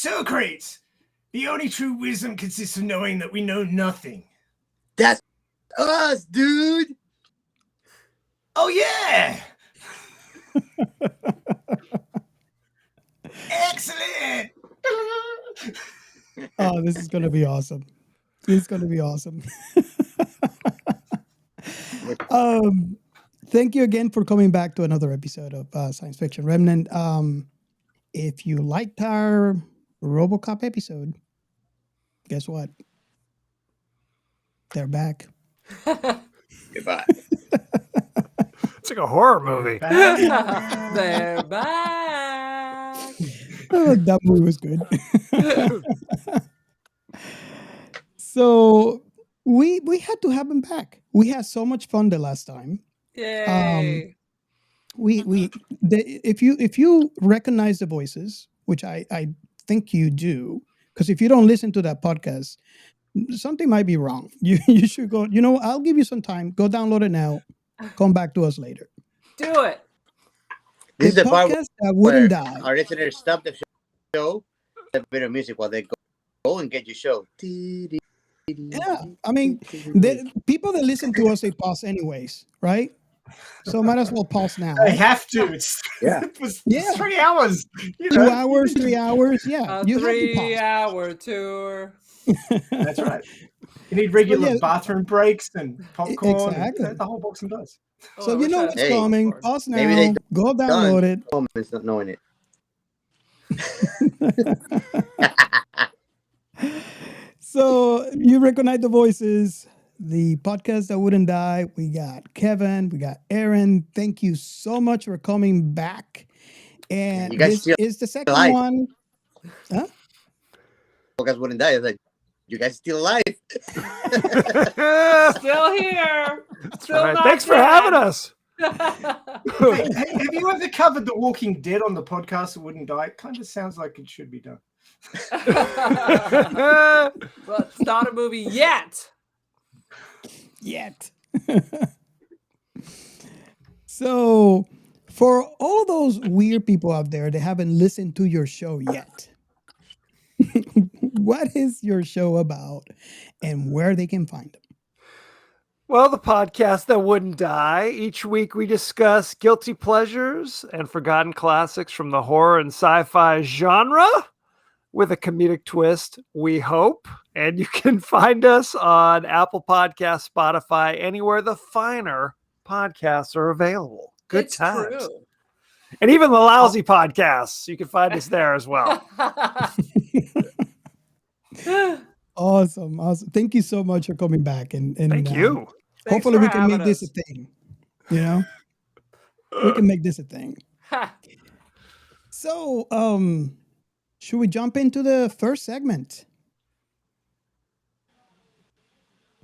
Socrates, the only true wisdom consists of knowing that we know nothing. That's us, dude. Oh, yeah. Excellent. Oh, this is going to be awesome. This is going to be awesome. Thank you again for coming back to another episode of Science Fiction Remnant. If you liked our RoboCop episode, guess what? They're back. Goodbye. It's like a horror movie. They're back. Oh, that movie was good. So we had to have them back. We had so much fun the last time. Yay. If you recognize the voices, which I think you do, because if you don't listen to that podcast, something might be wrong. You should go. I'll give you some time. Go download it now. Come back to us later. Do it. This is the part podcast that where wouldn't die. our listeners stop the show, a bit of music while they go and get your show. Yeah, I mean, the people that listen to us, they pause anyways, right? So might as well pause now. I have to. It's 3 hours. 2 hours, 3 hours. Yeah, A you have to pause. 3-hour tour. That's right. You need regular bathroom breaks and popcorn. Exactly. And the whole box and does. So I you wish know I what's had coming. popcorn. Pause now. Maybe they Go download it. It's not knowing it. So you recognize the voices. The podcast that wouldn't die. We got Kevin. We got Aaron. Thank you so much for coming back. And You guys this still is the second alive. one. Huh? Podcast wouldn't die. I was like, you guys still alive? Still here. Still All right, not thanks for dead. having us. Hey, have you ever covered The Walking Dead on the podcast that wouldn't die? It kind of sounds like it should be done. Well, it's not a movie yet. So for all of those weird people out there that haven't listened to your show yet, what is your show about and where they can find them? Well, the podcast that wouldn't die. Each week we discuss guilty pleasures and forgotten classics from the horror and sci-fi genre with a comedic twist, we hope. And you can find us on Apple Podcasts, Spotify, anywhere the finer podcasts are available. Good It's times. true. And even the lousy podcasts, you can find us there as well. Awesome. Thank you so much for coming back. And Thank you. Thanks hopefully for we can make having this a us. thing. We can make this a thing. So, should we jump into the first segment?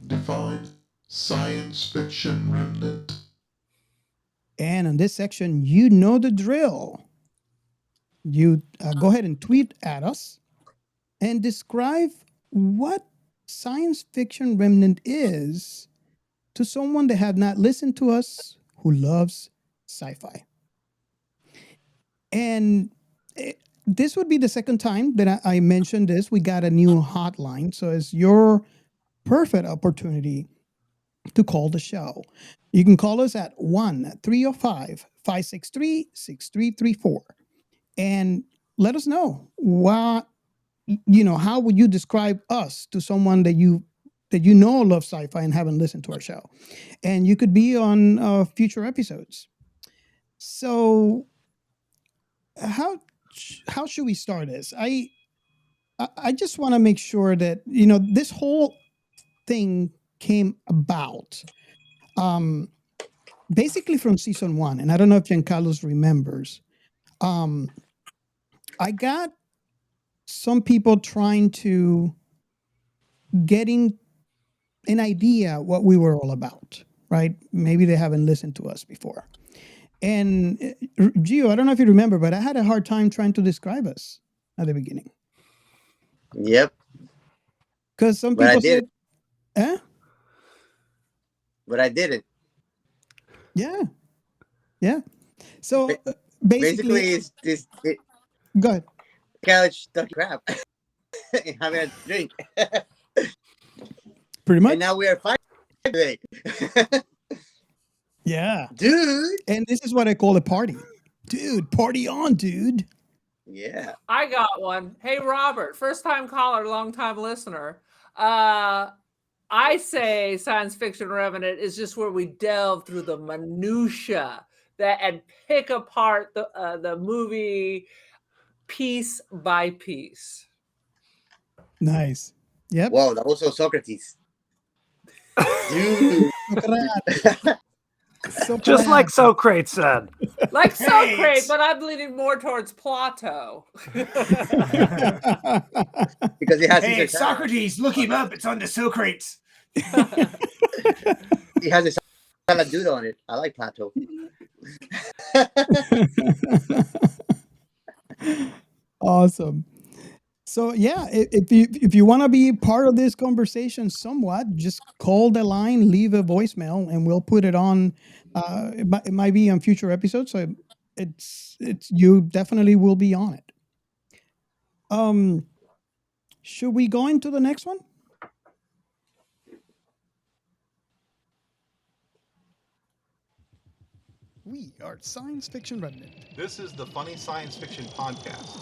Define science fiction remnant. And in this section, you know the drill. You go ahead and tweet at us and describe what science fiction remnant is to someone that have not listened to us who loves sci-fi. And this would be the second time that I mentioned this. We got a new hotline. So it's your perfect opportunity to call the show. You can call us at 1-305-563-6334 and let us know how would you describe us to someone that you know loves sci-fi and haven't listened to our show. And you could be on future episodes. So how should we start this? I just want to make sure that this whole thing came about basically from season 1, and I don't know if Giancarlo remembers. I got some people trying to getting an idea what we were all about, right? Maybe they haven't listened to us before. And Gio, I don't know if you remember, but I had a hard time trying to describe us at the beginning. Yep. Because some But I people did. said, But I didn't. Yeah. So basically Basically, go ahead. couch talking crap and having a drink. Pretty much. And now we are fine today. Yeah. Dude. And this is what I call a party. Dude, party on, dude. Yeah. I got one. Hey, Robert, first time caller, long time listener. I say Science Fiction Revenant is just where we delve through the minutia and pick apart the movie piece by piece. Nice. Yep. Wow, that was so Socrates. Dude. Just like Socrates said. Like Hey, Socrates, it's- but I'm leaning more towards Plato. Because he has Hey, his Socrates, look him up. It's on the Socrates. He has a salad dude on it. I like Plato. Awesome. So yeah, if you want to be part of this conversation somewhat, just call the line, leave a voicemail, and we'll put it on. It might be on future episodes, so it's you definitely will be on it. Should we go into the next one? We are Science Fiction Revenant. This is the Funny Science Fiction Podcast.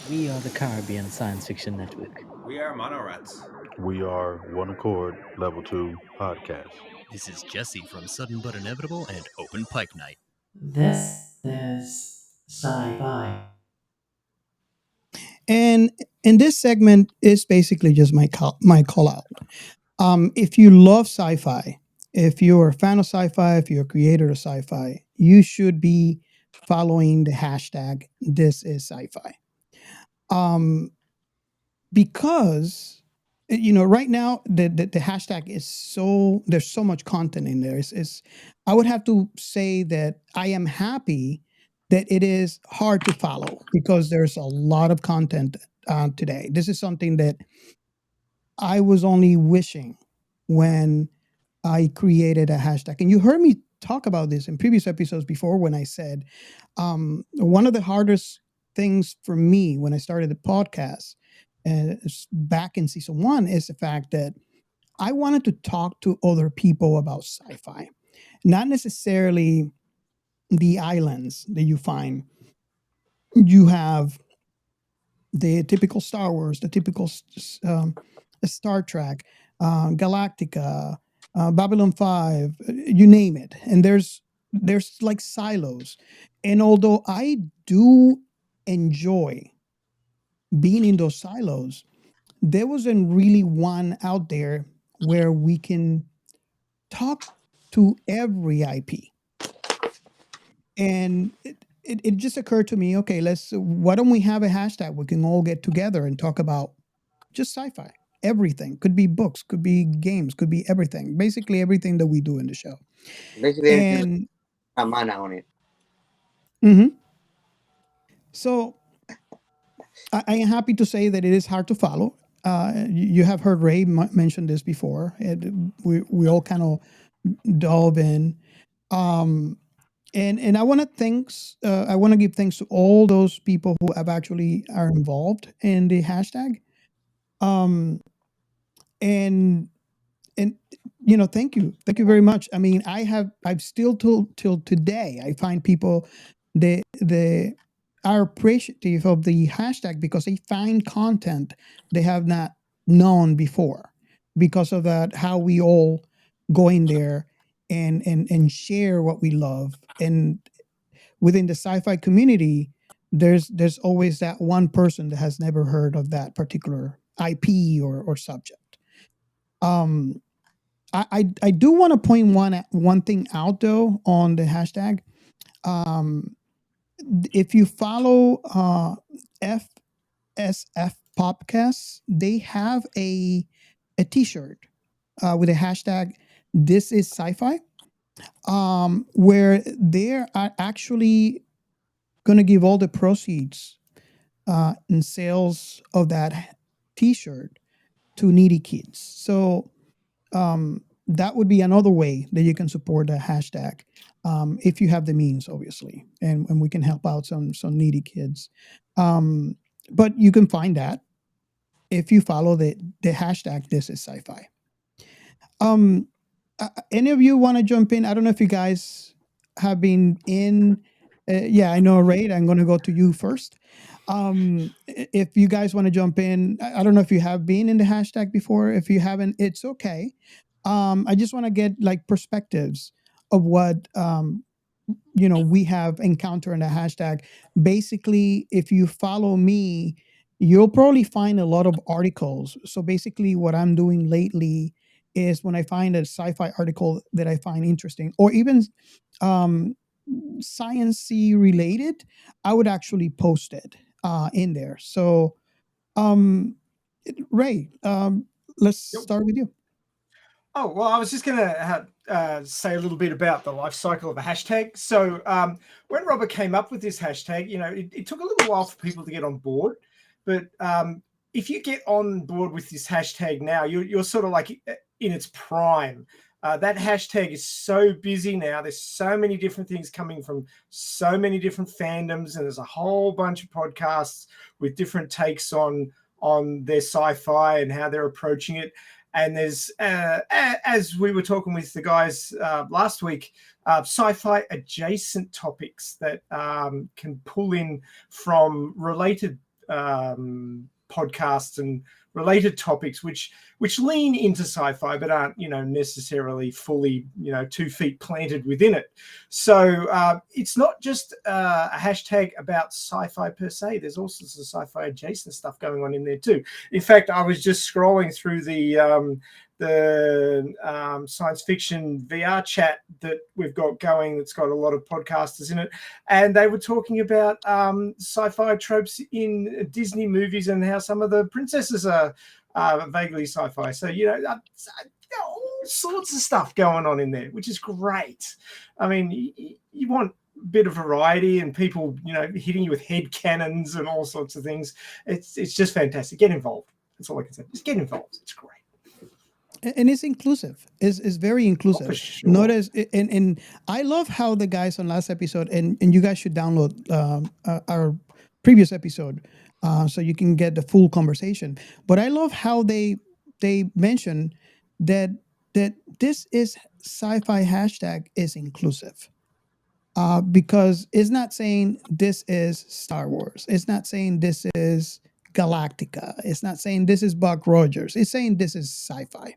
We are the Caribbean Science Fiction Network. We are Monorats. We are One Accord Level 2 Podcast. This is Jesse from Sudden But Inevitable and Open Pike Night. This is Sci-Fi. And in this segment is basically just my call out. If you love sci-fi, if you're a fan of sci-fi, if you're a creator of sci-fi, you should be following the hashtag This Is Sci-Fi. Because right now the hashtag is there's so much content in there. I would have to say that I am happy that it is hard to follow because there's a lot of content today. This is something that I was only wishing when I created a hashtag. And you heard me talk about this in previous episodes before when I said one of the hardest things for me when I started the podcast back in season 1 is the fact that I wanted to talk to other people about sci-fi, not necessarily the islands that you find. You have the typical Star Wars, the typical Star Trek, Galactica, Babylon 5, you name it. And there's like silos. And although I do enjoy being in those silos, there wasn't really one out there where we can talk to every IP. And it just occurred to me, okay, why don't we have a hashtag? We can all get together and talk about just sci-fi, everything. Could be books, could be games, could be everything. Basically everything that we do in the show. Basically, And a mana on it. So I am happy to say that it is hard to follow. You have heard Ray mention this before. We all kind of dove in. And I want to give thanks to all those people who are involved in the hashtag. And thank you very much. I mean, I've still till today I find people they are appreciative of the hashtag because they find content they have not known before. Because of that, how we all go in there and share what we love. And within the sci-fi community, there's always that one person that has never heard of that particular IP or subject. I do want to point one thing out though on the hashtag. If you follow FSF Podcast, they have a T-shirt with a hashtag This Is Sci-Fi, where they are actually going to give all the proceeds in sales of that T-shirt to needy kids. So that would be another way that you can support the hashtag, if you have the means, obviously, and we can help out some needy kids. But you can find that if you follow the hashtag. This is sci-fi. Any of you want to jump in? I don't know if you guys have been in. Yeah, I know, Ray. I'm going to go to you first. If you guys want to jump in, I don't know if you have been in the hashtag before. If you haven't, it's okay. I just want to get like perspectives of what we have encountered in the hashtag. Basically, if you follow me, you'll probably find a lot of articles. So basically, what I'm doing lately is when I find a sci-fi article that I find interesting, or even um, science-y related, I would actually post it in there. So, um, Ray, let's Yep. start with you. Oh, well, I was just going to say a little bit about the life cycle of a hashtag. So when Robert came up with this hashtag, it took a little while for people to get on board. But if you get on board with this hashtag now, you're sort of like in its prime. That hashtag is so busy now. There's so many different things coming from so many different fandoms, and there's a whole bunch of podcasts with different takes on their sci-fi and how they're approaching it. And there's, as we were talking with the guys last week, sci-fi adjacent topics that can pull in from related podcasts and related topics which lean into sci-fi but aren't necessarily fully 2 feet planted within it. So it's not just a hashtag about sci-fi per se. There's also some sci-fi adjacent stuff going on in there too. In fact, I was just scrolling through the science fiction VR chat that we've got going that's got a lot of podcasters in it, and they were talking about sci-fi tropes in Disney movies and how some of the princesses are vaguely sci-fi. So all sorts of stuff going on in there, which is great. I mean, you want a bit of variety and people hitting you with head cannons and all sorts of things. It's just fantastic. Get involved. That's all I can say. Just get involved. It's great. And it's inclusive. It's very inclusive. For sure. Not as and I love how the guys on last episode, and you guys should download our previous episode so you can get the full conversation. But I love how they mention that this is sci-fi hashtag is inclusive. Because it's not saying this is Star Wars. It's not saying this is Galactica. It's not saying this is Buck Rogers. It's saying this is sci-fi.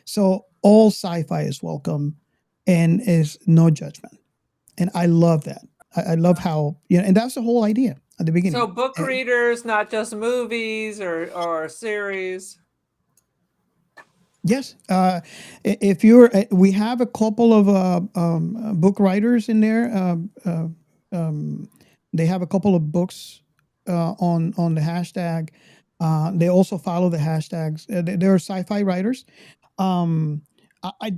So all sci-fi is welcome and is no judgment. And I love that. I love how, and that's the whole idea at the beginning. So book readers, not just movies or series. Yes. If you're, we have a couple of book writers in there. They have a couple of books on the hashtag. They also follow the hashtags. They're sci-fi writers. I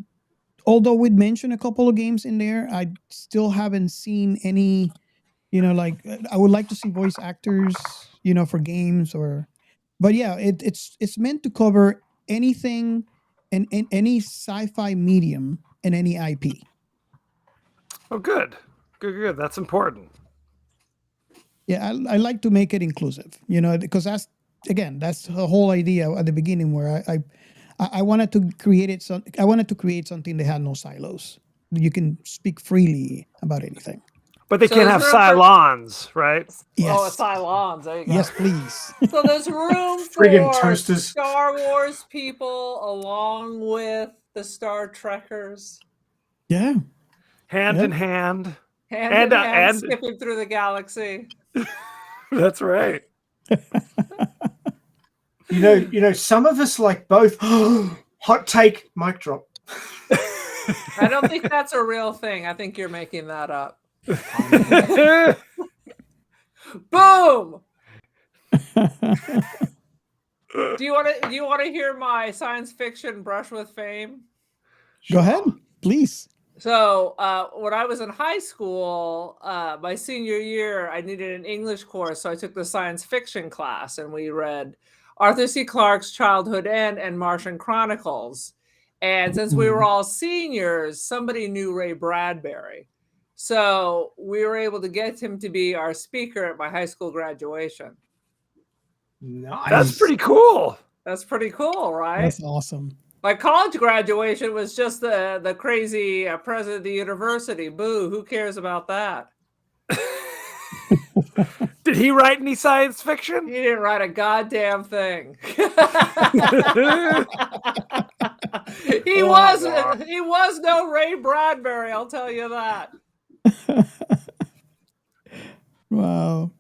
although we'd mentioned a couple of games in there, I still haven't seen any. Like I would like to see voice actors, for games but yeah, it's meant to cover anything in any sci-fi medium and any IP. Oh, good. That's important. Yeah, I like to make it inclusive, because that's the whole idea at the beginning where I wanted to create it. So I wanted to create something that had no silos. You can speak freely about anything. But they can't have Cylons, right? Yes. Oh, Cylons. There you go. Yes, please. So there's room Friggin' for toasters. Star Wars people along with the Star Trekkers. Yeah. Hand in hand. Hand in hand, skipping through the galaxy. That's right. Some of us like both. Hot take, mic drop. I don't think that's a real thing. I think you're making that up. Boom. Do you want to hear my science fiction brush with fame? Go ahead, please. So when I was in high school, my senior year, I needed an English course, so I took the science fiction class, and we read Arthur C. Clarke's Childhood End and Martian Chronicles. And since we were all seniors, somebody knew Ray Bradbury. So we were able to get him to be our speaker at my high school graduation. Nice. That's pretty cool. That's pretty cool, right? That's awesome. My college graduation was just the crazy president of the university. Boo, who cares about that? Did he write any science fiction? He didn't write a goddamn thing. He was no Ray Bradbury, I'll tell you that. Wow.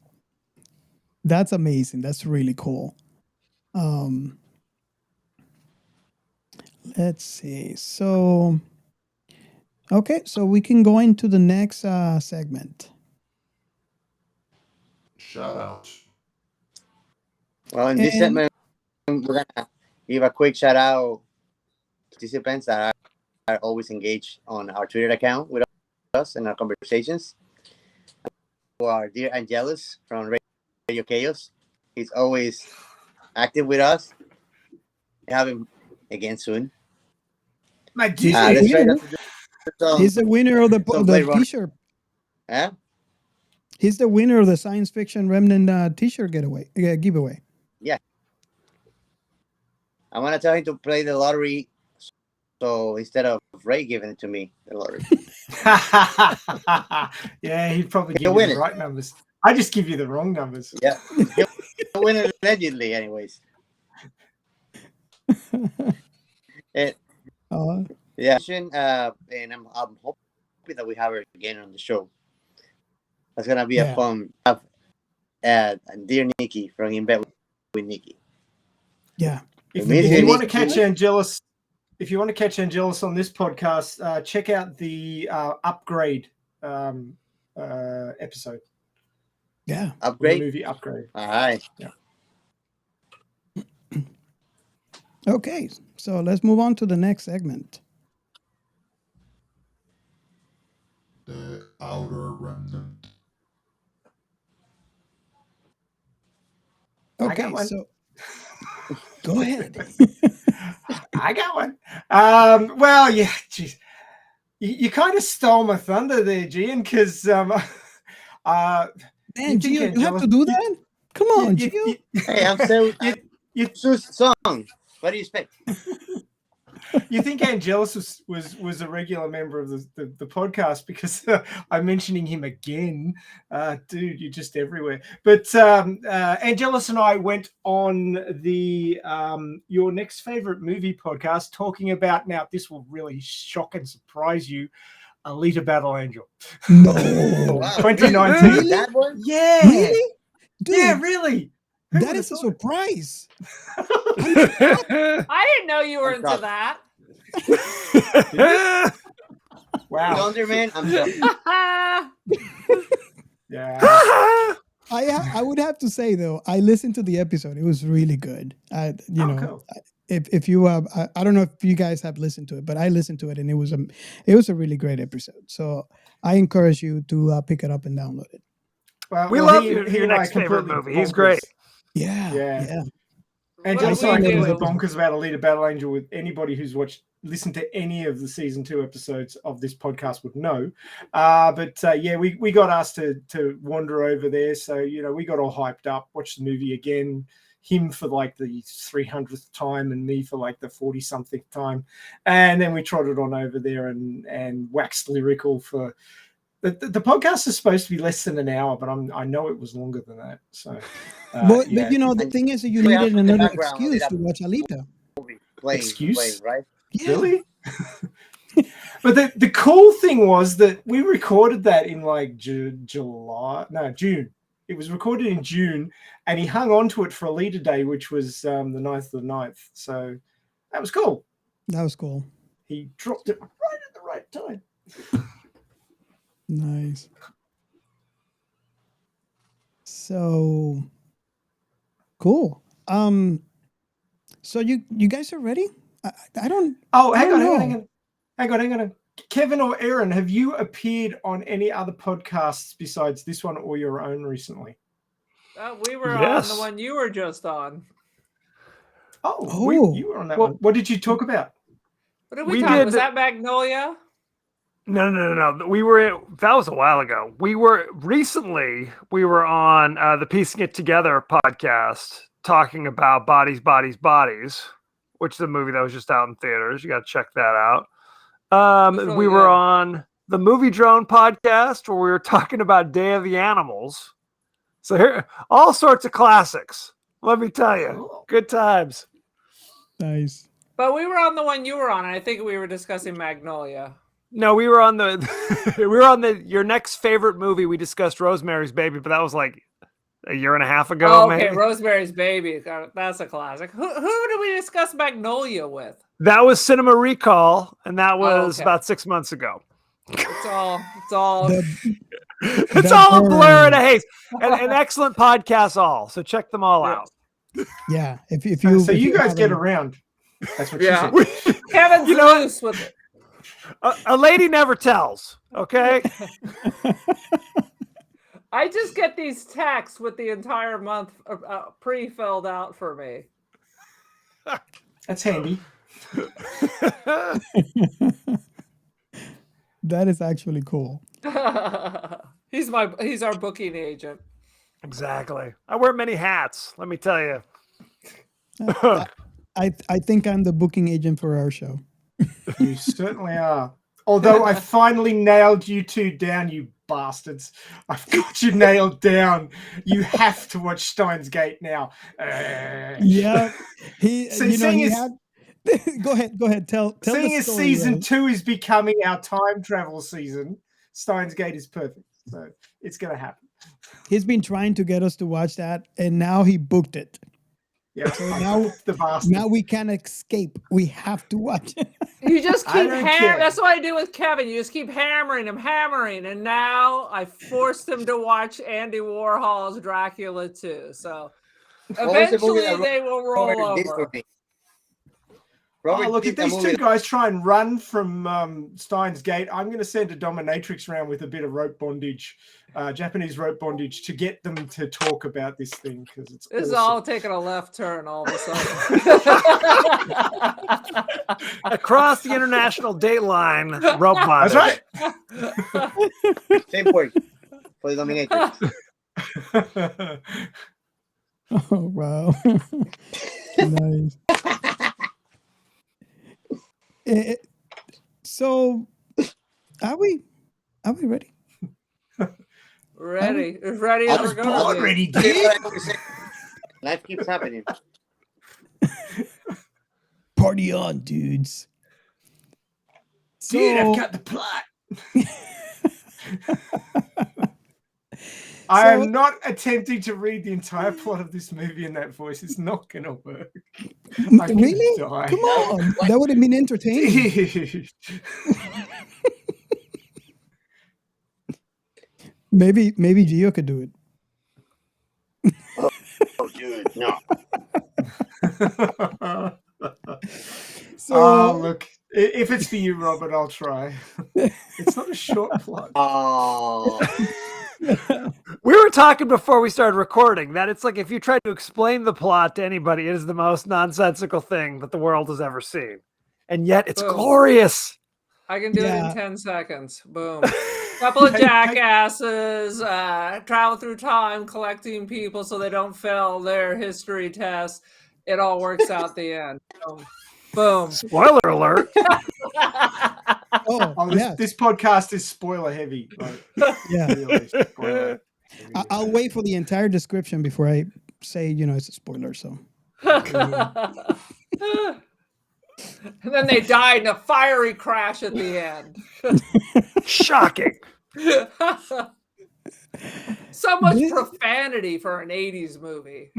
That's amazing. That's really cool. Let's see. So, okay, so we can go into the next segment. Shout out. Well, in this And- segment, we're gonna give a quick shout out to participants that are always engaged on our Twitter account with us in our conversations. For our dear Angelus from Radio Chaos, he's always active with us. We have him again soon. My He's, God. Let's try the not to do some, he's the winner of the Blade Runner. T-shirt. huh? He's the winner of the Science Fiction Remnant T-shirt giveaway. I want to tell him to play the lottery. So instead of Ray giving it to me, the lottery. Yeah, he'd probably give He'll you win the it. right numbers. I just give you the wrong numbers. Yeah. He'll win it allegedly, anyways. And, yeah. And I'm hoping that we have her again on the show. That's going to be a Yeah. fun. Dear Nikky from In Bed with Nikky. Yeah. If Amazing. you want to catch Angelus, on this podcast, check out the upgrade episode. Yeah. The Upgrade. movie Upgrade. All right. Okay, so let's move on to the next segment. The Outer Remnant. I Okay, got one. so go ahead. I got one. Well, yeah, geez. You kind of stole my thunder there, Gian, because Man, think Gio, you have Angelus- to do that? Come on, Gio. Hey, I'm so you song. What do you expect? you think Angelus was a regular member of the podcast because I'm mentioning him again. Dude, you're just everywhere. But Angelus and I went on the Your Next Favorite Movie podcast talking about, now this will really shock and surprise you, Alita Battle Angel. No. Wow. 2019. Really? That one? Yeah. Really? Dude, Yeah, really. Who that would've is a thought it? surprise. I didn't know you were I'm into shocked. that. Wow. Thunderman, I'm sorry. Yeah. I would have to say though, I listened to the episode. It was really good. Cool. If you I don't know if you guys have listened to it, but I listened to it and it was a really great episode. So I encourage you to pick it up and download it. Well, We well, love he- your he and I next favorite completely movie. He's bonkers. great. Yeah. Yeah. What Angelus do and I we completely do? bonkers about Alita Battle Angel. With anybody who's listened to any of the season 2 episodes of this podcast would know. But yeah, we got asked to wander over there, so we got all hyped up, watched the movie again. Him for like the 300th time and me for like the 40-something time, and then we trotted on over there and waxed lyrical for. The podcast is supposed to be less than an hour, but I know it was longer than that. So, But yeah. the thing is that you We have needed in the another background, excuse Alita. to watch Alita. Playing, Excuse? right? Yeah. Really? But the cool thing was that we recorded that in like June. It was recorded in June, and he hung on to it for Alita Day, which was the 9th of the 9th. So that was cool. That was cool. He dropped it right at the right time. Nice. So cool. So you guys are ready? I don't. Oh, I hang don't on, know. hang on. Kevin or Aaron, have you appeared on any other podcasts besides this one or your own recently? We were on Yes. the one you were just on. Oh, Oh. you were on that Well- one. What did you talk about? What did we We talk? did Was the- that Magnolia? No. That was a while ago. We were on the Piecing It Together podcast talking about Bodies, which is a movie that was just out in theaters. You got to check that out. really We were good. on the Movie Drone podcast where we were talking about Day of the Animals. So here, all sorts of classics. Let me tell you, Cool. good times. Nice. But we were on the one you were on, and I think we were discussing Magnolia. No, we were on the your next favorite movie. We discussed Rosemary's Baby, but that was like a year and a half ago. Oh, okay, maybe. Rosemary's Baby. That's a classic. Who did we discuss Magnolia with? That was Cinema Recall, and that was okay. about 6 months ago. It's all. It's all a blur and a haze. An excellent podcast, all. So check them all out. Yeah. If So if you guys get haven't- around. That's what Yeah. she said. Kevin's loose with it. A lady never tells. Okay. I just get these texts with the entire month pre-filled out for me. That's handy. That is actually cool. He's our booking agent. Exactly. I wear many hats. Let me tell you. I think I'm the booking agent for our show. You certainly are. Although I finally nailed you two down, you bastards. I've got you nailed down. You have to watch Steins Gate now. Yeah. He So you know seeing he as- had go ahead. Tell Seeing the as story, season Rose. 2 is becoming our time travel season, Steins Gate is perfect. So it's going to happen. He's been trying to get us to watch that, and now he booked it. Yeah. So I now- booked the bastard. Now we can't escape. We have to watch it. You just I keep don't hammering. care. That's what I do with Kevin. You just keep hammering him, and now I forced him to watch Andy Warhol's Dracula 2. So What was the movie eventually that they will roll Robert did over. for me? Oh, Robert look, did if the these movie two guys try and run from Steins Gate, I'm going to send a dominatrix around with a bit of rope bondage, Japanese rope bondage, to get them to talk about this thing because it's This is awesome. all taking a left turn all of a sudden. Across the international date line, rope bondage. That's that. Same word for the dominatrix. right. Oh wow. Nice. So are we ready? Ready. As ready as I was we're going born to be. ready, dude. Life keeps happening. Party on, dudes. So, Dude, I've got the plot. I am not attempting to read the entire plot of this movie in that voice. It's not going to work. I'm gonna really? die. Come on. That would have been entertaining. Dude. Maybe Gio could do it. Oh, dude, no. So Look, if it's for you, Robert, I'll try. It's not a short plot. Oh, We were talking before we started recording that it's like if you try to explain the plot to anybody, it is the most nonsensical thing that the world has ever seen. And yet it's Boom. glorious. I can do it Yeah. in 10 seconds. Boom. Couple of jackasses travel through time collecting people so they don't fail their history test. It all works out the end. Boom. Spoiler alert. oh, yes. This podcast is spoiler heavy. Like, Yeah. really spoiler heavy. I'll wait for the entire description before I say, it's a spoiler. So And then they die in a fiery crash at the end. Shocking. So much This- profanity for an 80s movie.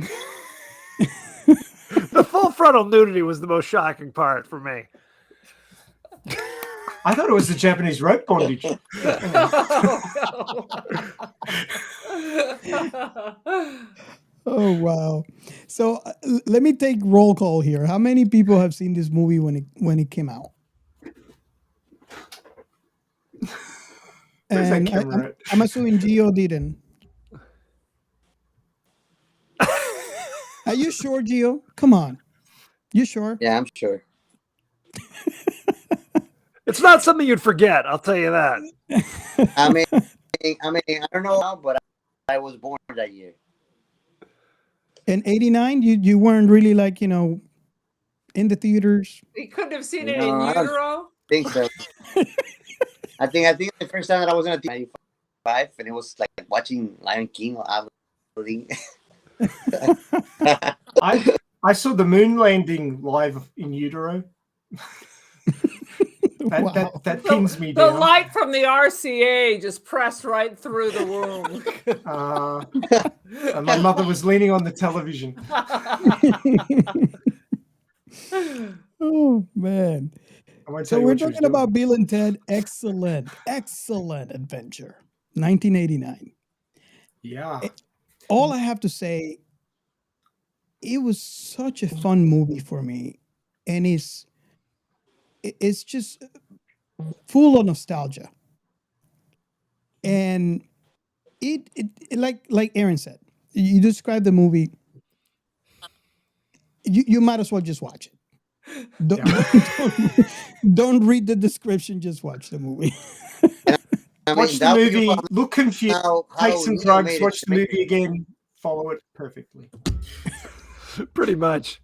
The full frontal nudity was the most shocking part for me. I thought it was the Japanese rope bondage. oh wow. So let me take roll call here. How many people have seen this movie when it came out? Where's that And camera at? I'm assuming Gio didn't. Are you sure, Gio? Come on. You sure? yeah, I'm sure. It's not something you'd forget. I'll tell you that. I mean, I don't know how, but I was born that year. In '89, you weren't really like in the theaters. He couldn't have seen it No, in I don't utero. think so. I think the first time that I was in a theater, 95, and it was like watching Lion King. Obviously. I saw the moon landing live in utero. That pins me The down. light from the RCA just pressed right through the womb. And my mother was leaning on the television. Oh man! So we're talking about Bill and Ted. Excellent adventure. 1989. Yeah. All I have to say, it was such a fun movie for me, and it's just full of nostalgia. And it like Aaron said, you described the movie. You might as well just watch it. Don't read the description. Just watch the movie. Watch the movie. Look confused. Take some drugs. Watch the movie again. Follow it perfectly. Pretty much.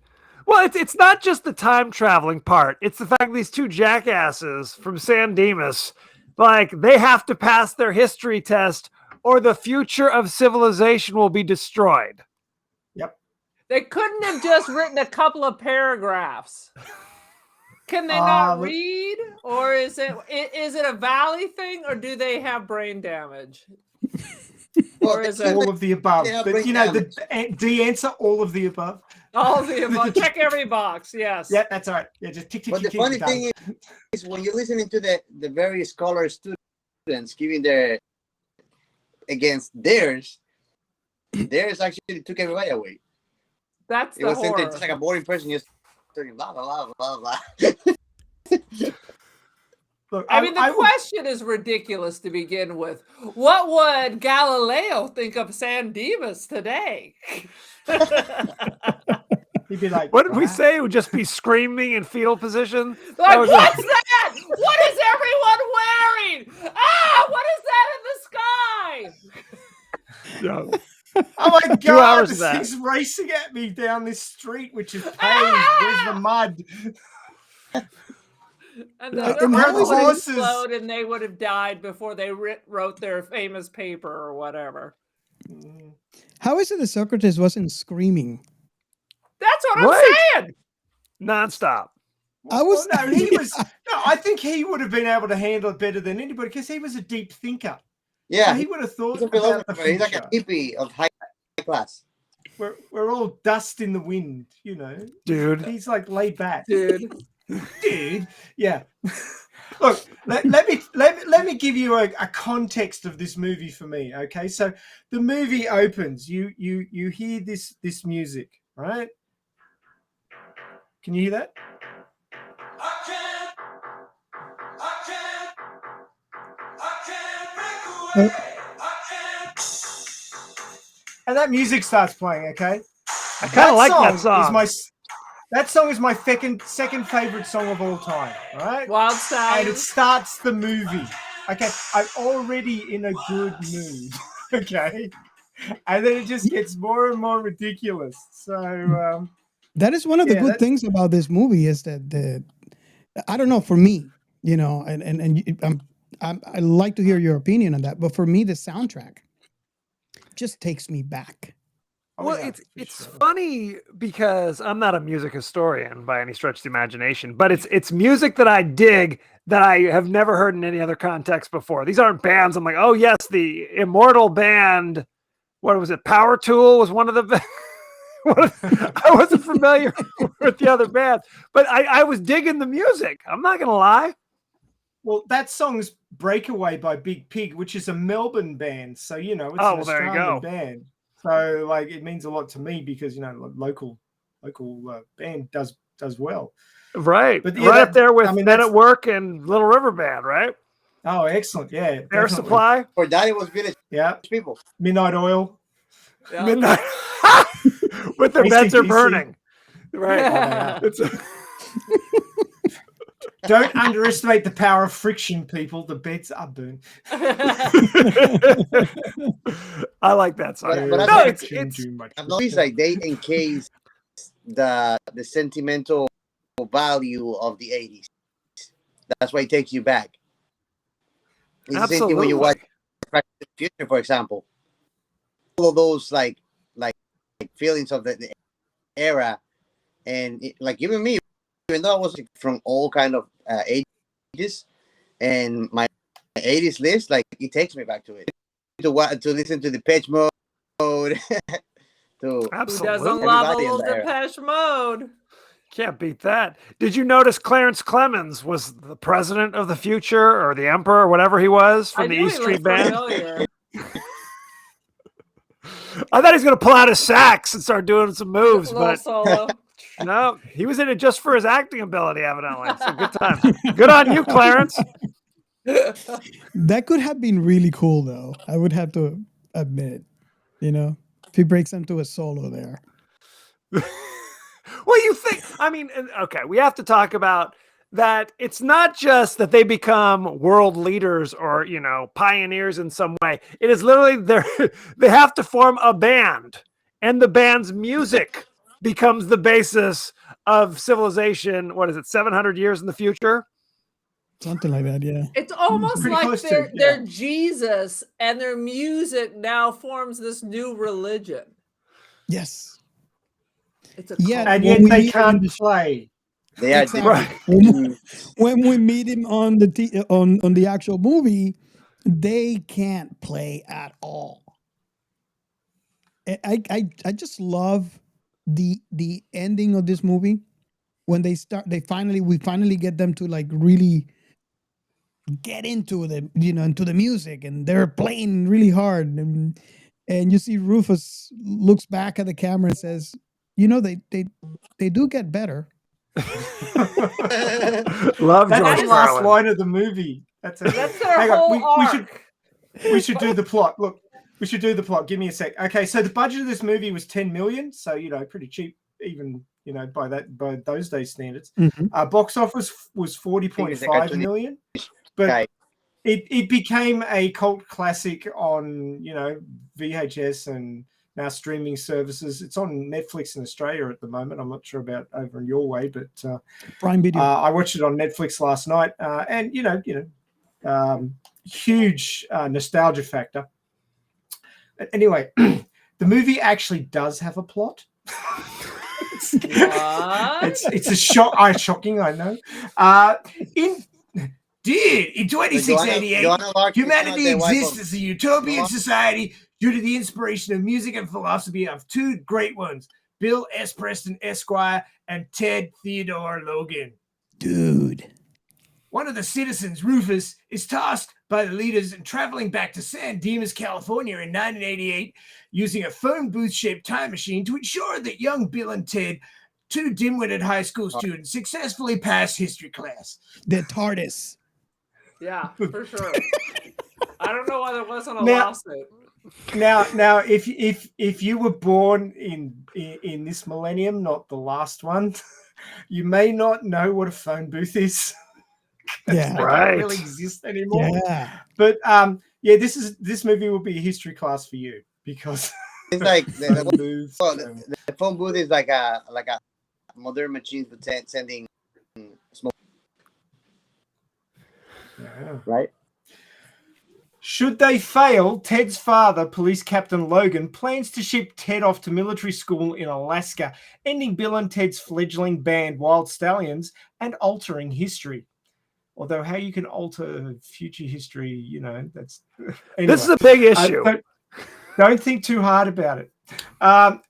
Well, it's not just the time traveling part. It's the fact these two jackasses from San Dimas, like, they have to pass their history test or the future of civilization will be destroyed. Yep. They couldn't have just written a couple of paragraphs. Can they not read? Or is it a valley thing, or do they have brain damage? Or is it all of the above? But, you know, the answer, all of the above. All of the above. Check every box. Yes. Yeah, that's all right. Yeah, just tick, tick, But tick. the funny thing is when you're listening to the various scholar students giving their against theirs actually took everybody away. That's it was just like a boring person just talking blah blah blah blah blah. Look, I mean, the question is ridiculous to begin with. What would Galileo think of San Dimas today? He'd be like, what did we say? It would just be screaming in fetal position. Like, what's that? What is everyone wearing? Ah, what is that in the sky? Yeah. Oh my 2 God, hours of this that. thing's racing at me down this street, which is paved. Where's the mud? And the Earth would explode, and they would have died before they wrote their famous paper or whatever. How is it that Socrates wasn't screaming? That's what I'm saying. Nonstop. I think he would have been able to handle it better than anybody because he was a deep thinker. Yeah, so he would have thought. He's like a hippie of high class. We're all dust in the wind, you know, dude. He's like laid back, dude. Yeah. Look, let me give you a context of this movie for me. Okay, so the movie opens. You hear this music, right? Can you hear that? And that music starts playing. Okay, I kind of like that song. That song is my second favorite song of all time, right? Wild Stallion. And it starts the movie. Okay, I'm already in a good mood. Okay, and then it just gets more and more ridiculous. So that is one of the good things about this movie is that I don't know, for me, you know, and I like to hear your opinion on that, but for me, the soundtrack just takes me back. Well, it's funny because I'm not a music historian by any stretch of the imagination, but it's music that I dig that I have never heard in any other context before. These aren't bands. I'm like, oh yes, the immortal band. What was it? Power Tool was one of the. I wasn't familiar with the other bands, but I was digging the music. I'm not gonna lie. Well, that song's "Breakaway" by Big Pig, which is a Melbourne band. So you know, it's an Australian band. So, like, it means a lot to me because, you know, local band does well. Right. But right up there with Men at Work and Little River Band, right? Oh, excellent. Yeah. Air Supply. Or Daddy was Village. Yeah. People. Midnight Oil. Yeah. Midnight. With their beds are burning. Right. Yeah. Don't underestimate the power of friction, people. The beds are burned. I like that song. But I've No, noticed- it's I've noticed like they encase the sentimental value of the 80s. That's why it takes you back. It's the same thing when you watch Back to the Future, for example. All of those like feelings of the era, and like even me, even though I was from all kind of ages, and my 80s list, like it takes me back to it. To listen to the Pitch Mode. To Who absolutely. doesn't love a Everybody in little there. Depeche Mode? Can't beat that. Did you notice Clarence Clemens was the president of the future or the emperor or whatever he was from the knew E he Street looked Band? familiar. I thought he was going to pull out his sax and start doing some moves, Little but solo. no, he was in it just for his acting ability, evidently. So good times. Good on you, Clarence. That could have been really cool, though. I would have to admit, if he breaks into a solo there. Well, you think, I mean, okay, we have to talk about that. It's not just that they become world leaders or, pioneers in some way. It is literally they have to form a band, and the band's music becomes the basis of civilization. What is it, 700 years in the future? Something like that, yeah. It's almost Pretty like close to they're, it, yeah. they're Jesus, and their music now forms this new religion. Yes. It's a Yeah, cult. And when yet we they meet him can't in the- play. They are Exactly. different. When we meet him on the on the actual movie, they can't play at all. I just love the ending of this movie when we finally get them to like really get into into the music, and they're playing really hard, and you see Rufus looks back at the camera and says, they do get better. Love That's George the last Carlin. line of the movie. That's Their Hang on, whole we arc. should do the plot. Look, we should do the plot. Give me a sec. Okay, so the budget of this movie was 10 million, so pretty cheap, even by those days standards. Box office was 40.5 million, but Okay. it became a cult classic on VHS and now streaming services. It's on Netflix in Australia at the moment. I'm not sure about over in your way, but Prime Video. I watched it on Netflix last night, and huge nostalgia factor. Anyway, the movie actually does have a plot. It's a shocking, I know. In 2688, humanity exists as a utopian society due to the inspiration of music and philosophy of two great ones, Bill S. Preston Esquire and Ted Theodore Logan. Dude. One of the citizens, Rufus, is tasked by the leaders in traveling back to San Dimas, California in 1988 using a phone booth-shaped time machine to ensure that young Bill and Ted, two dim-witted high school students, successfully pass history class. The TARDIS. Yeah, for sure. I don't know why there wasn't a lawsuit. Now, if you were born in this millennium, not the last one, you may not know what a phone booth is. Yeah, they right. don't really exist anymore. Yeah, but this movie will be a history class for you because it's like the the phone booth is like a modern machine for sending smoke. Yeah. Right. Should they fail, Ted's father, Police Captain Logan, plans to ship Ted off to military school in Alaska, ending Bill and Ted's fledgling band Wild Stallions and altering history. Although how you can alter future history, that's... Anyway, this is a big issue. Don't think too hard about it.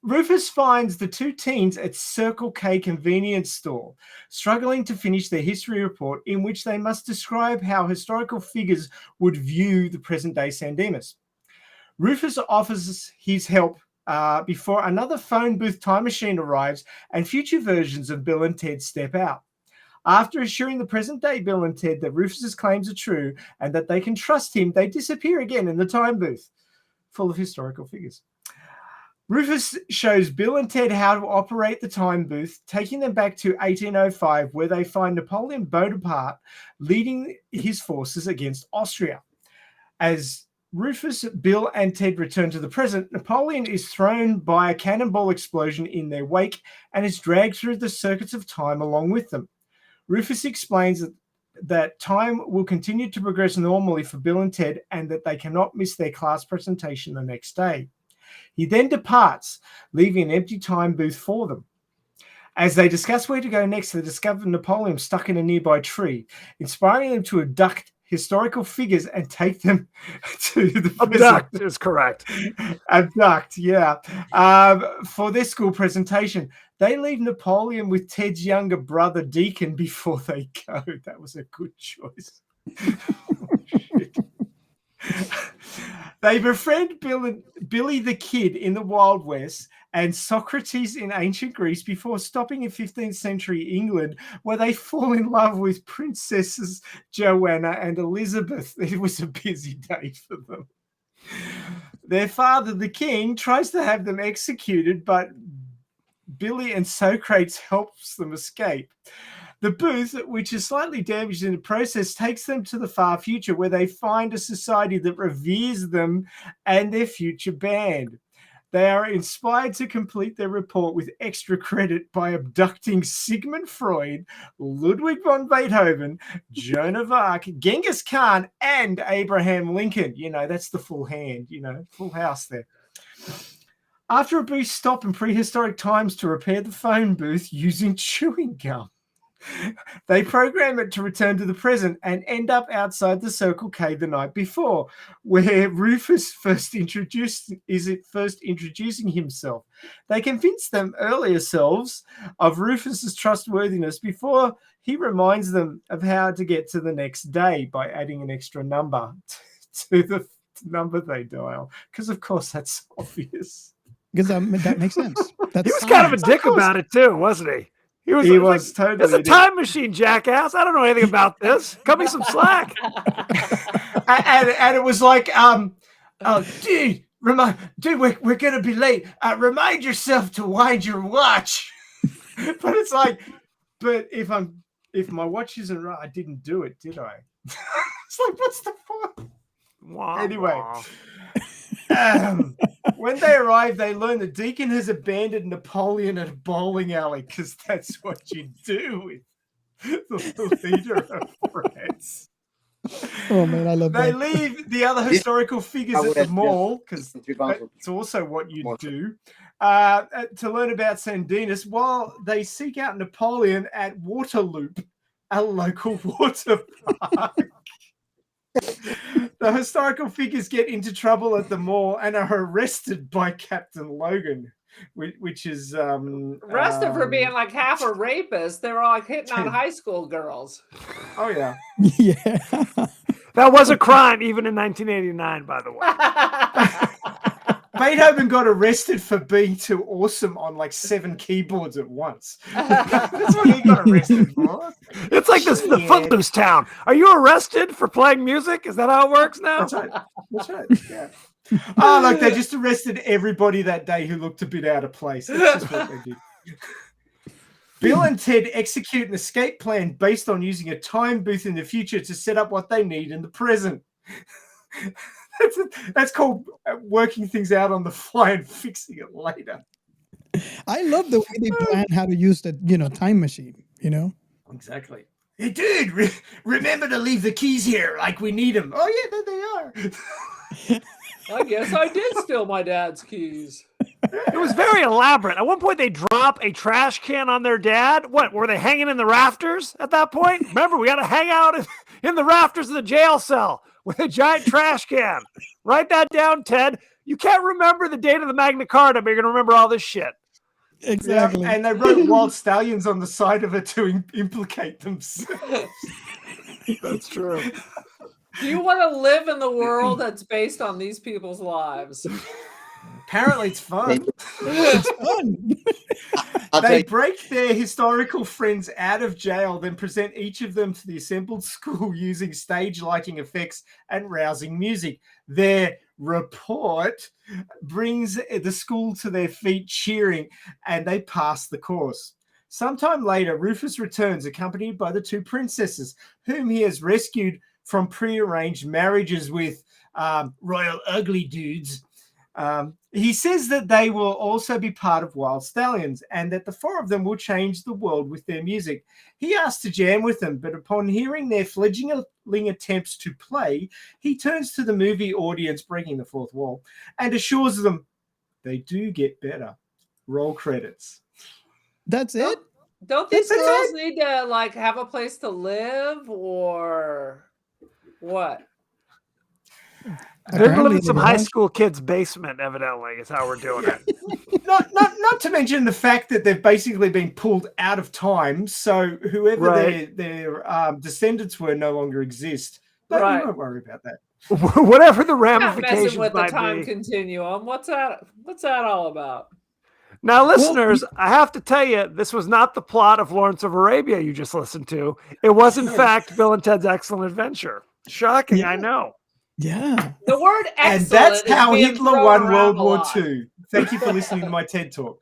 Rufus finds the two teens at Circle K convenience store, struggling to finish their history report in which they must describe how historical figures would view the present-day San Dimas. Rufus offers his help before another phone booth time machine arrives and future versions of Bill and Ted step out. After assuring the present-day Bill and Ted that Rufus's claims are true and that they can trust him, they disappear again in the time booth, full of historical figures. Rufus shows Bill and Ted how to operate the time booth, taking them back to 1805, where they find Napoleon Bonaparte leading his forces against Austria. As Rufus, Bill, and Ted return to the present, Napoleon is thrown by a cannonball explosion in their wake and is dragged through the circuits of time along with them. Rufus explains that time will continue to progress normally for Bill and Ted and that they cannot miss their class presentation the next day. He then departs, leaving an empty time booth for them. As they discuss where to go next, they discover Napoleon stuck in a nearby tree, inspiring them to abduct historical figures and take them to the Abduct is correct. Abduct, yeah. For their school presentation, they leave Napoleon with Ted's younger brother Deacon before they go. That was a good choice. Oh, shit. They befriend Billy the Kid in the Wild West and Socrates in ancient Greece before stopping in 15th century England, where they fall in love with Princesses Joanna and Elizabeth. It was a busy day for them. Their father, the king, tries to have them executed, but Billy and Socrates helps them escape. The booth, which is slightly damaged in the process, takes them to the far future, where they find a society that reveres them and their future band. They are inspired to complete their report with extra credit by abducting Sigmund Freud, Ludwig von Beethoven, Joan of Arc, Genghis Khan, and Abraham Lincoln. You know, that's the full hand, you know, full house there. After a brief stop in prehistoric times to repair the phone booth using chewing gum, they program it to return to the present and end up outside the Circle K the night before, where Rufus first introducing himself. They convince them earlier selves of Rufus's trustworthiness before he reminds them of how to get to the next day by adding an extra number to the number they dial. Because, of course, that's obvious. Because that makes sense. That's he was kind of a dick about it, too, wasn't he? He was totally. It's a time machine, jackass. I don't know anything about this. Cut me some slack. and it was like, dude, we're gonna be late. Remind yourself to wind your watch. But it's like, but if my watch isn't right, I didn't do it, did I? It's like, what's the point? Anyway. When they arrive, they learn that Deacon has abandoned Napoleon at a bowling alley because that's what you do with the leader of France. Oh man, I love that. They leave the other historical figures at the mall because it's also what you do to learn about Sandinus while they seek out Napoleon at Waterloop, a local water park. The historical figures get into trouble at the mall and are arrested by Captain Logan, which is arrested for being like half a rapist. They were like hitting on high school girls. Oh yeah, yeah. That was a crime even in 1989, by the way. Beethoven got arrested for being too awesome on like 7 keyboards at once. That's what he got arrested for. It's like this the Footloose town. Are you arrested for playing music? Is that how it works now? That's right. That's right. Yeah. Oh, look, they just arrested everybody that day who looked a bit out of place. That's just what they did. Bill and Ted execute an escape plan based on using a time booth in the future to set up what they need in the present. That's called working things out on the fly and fixing it later. I love the way they plan how to use the time machine. Exactly. Hey, dude, remember to leave the keys here, like we need them. Oh yeah, there they are. I guess I did steal my dad's keys. It was very elaborate. At one point, they drop a trash can on their dad. What, were they hanging in the rafters at that point? Remember, we got to hang out in the rafters of the jail cell with a giant trash can. Write that down, Ted. You can't remember the date of the Magna Carta, but you're going to remember all this shit. Exactly. Yeah, and they wrote wild stallions on the side of it to implicate themselves. That's true. Do you want to live in the world that's based on these people's lives? Apparently it's fun. It's fun. I'll tell They you, break their historical friends out of jail, then present each of them to the assembled school using stage lighting effects and rousing music. Their report brings the school to their feet cheering, and they pass the course. Sometime later, Rufus returns accompanied by the two princesses, whom he has rescued from prearranged marriages with royal ugly dudes. He says that they will also be part of Wild Stallions and that the four of them will change the world with their music. He asks to jam with them, but upon hearing their fledgling attempts to play, he turns to the movie audience, breaking the fourth wall, and assures them they do get better. Roll credits. That's it? Don't these That's girls it. need to like have a place to live or what? They're Apparently living in they some were high nice. school kid's basement, evidently, is how we're doing it. Not to mention the fact that they've basically been pulled out of time, so whoever Right. their descendants were no longer exist. But Right. you won't worry about that. Whatever the Not messing ramifications with the might time be. continuum. What's that all about? Now, listeners, I have to tell you, this was not the plot of Lawrence of Arabia you just listened to. It was, in fact, Bill and Ted's Excellent Adventure. Shocking, Yeah. I know. Yeah. The word And excellent that's is how being Hitler thrown won around World a War lot. II. Thank you for listening to my TED Talk.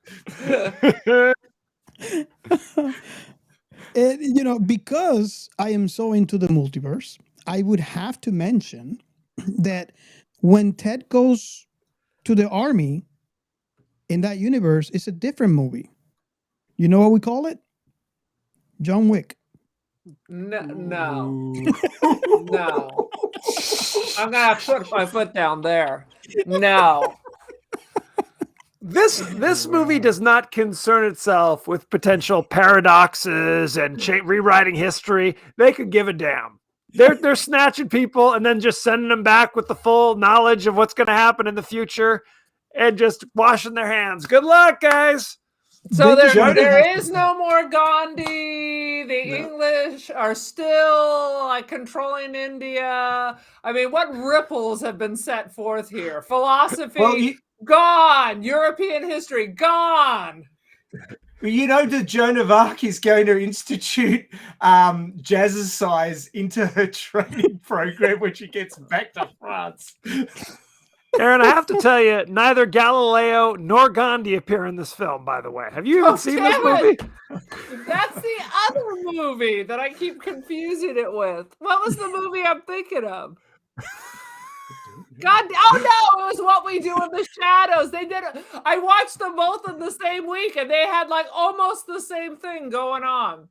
Because I am so into the multiverse, I would have to mention that when Ted goes to the army in that universe, it's a different movie. You know what we call it? John Wick. No. I'm gonna have to put my foot down there. No. This movie does not concern itself with potential paradoxes and rewriting history. They could give a damn. They're snatching people and then just sending them back with the full knowledge of what's going to happen in the future and just washing their hands. Good luck, guys. So They just wanted to there have is some no more Gandhi. The English are still like controlling India. I mean, what ripples have been set forth here? Philosophy Well, gone. European history gone. you know that Joan of Arc is going to institute jazzercise into her training program when she gets back to France. Aaron, I have to tell you, neither Galileo nor Gandhi appear in this film, by the way. Have you even seen this movie? That's the other movie that I keep confusing it with. What was the movie I'm thinking of? God, oh no, it was What We Do in the Shadows. They did it. I watched them both in the same week and they had like almost the same thing going on.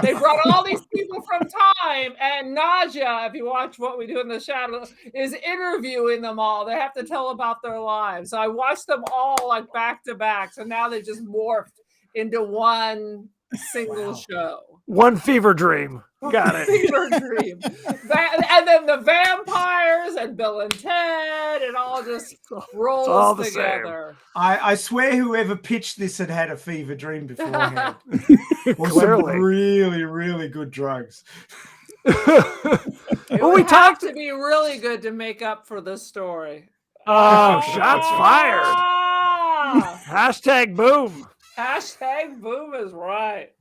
They brought all these people from time, and Naja, if you watch What We Do in the Shadows, is interviewing them all. They have to tell about their lives. So I watched them all like back to back. So now they just morphed into one single show. One fever dream. Got it. Fever dream. And then the vampires and Bill and Ted, it all just rolls all the together. I swear whoever pitched this had a fever dream beforehand. Or some Clearly. really, really good drugs. It Well, would we have talked- to be really good to make up for this story. Oh, shots fired. Ah! Hashtag boom. Hashtag boom is right.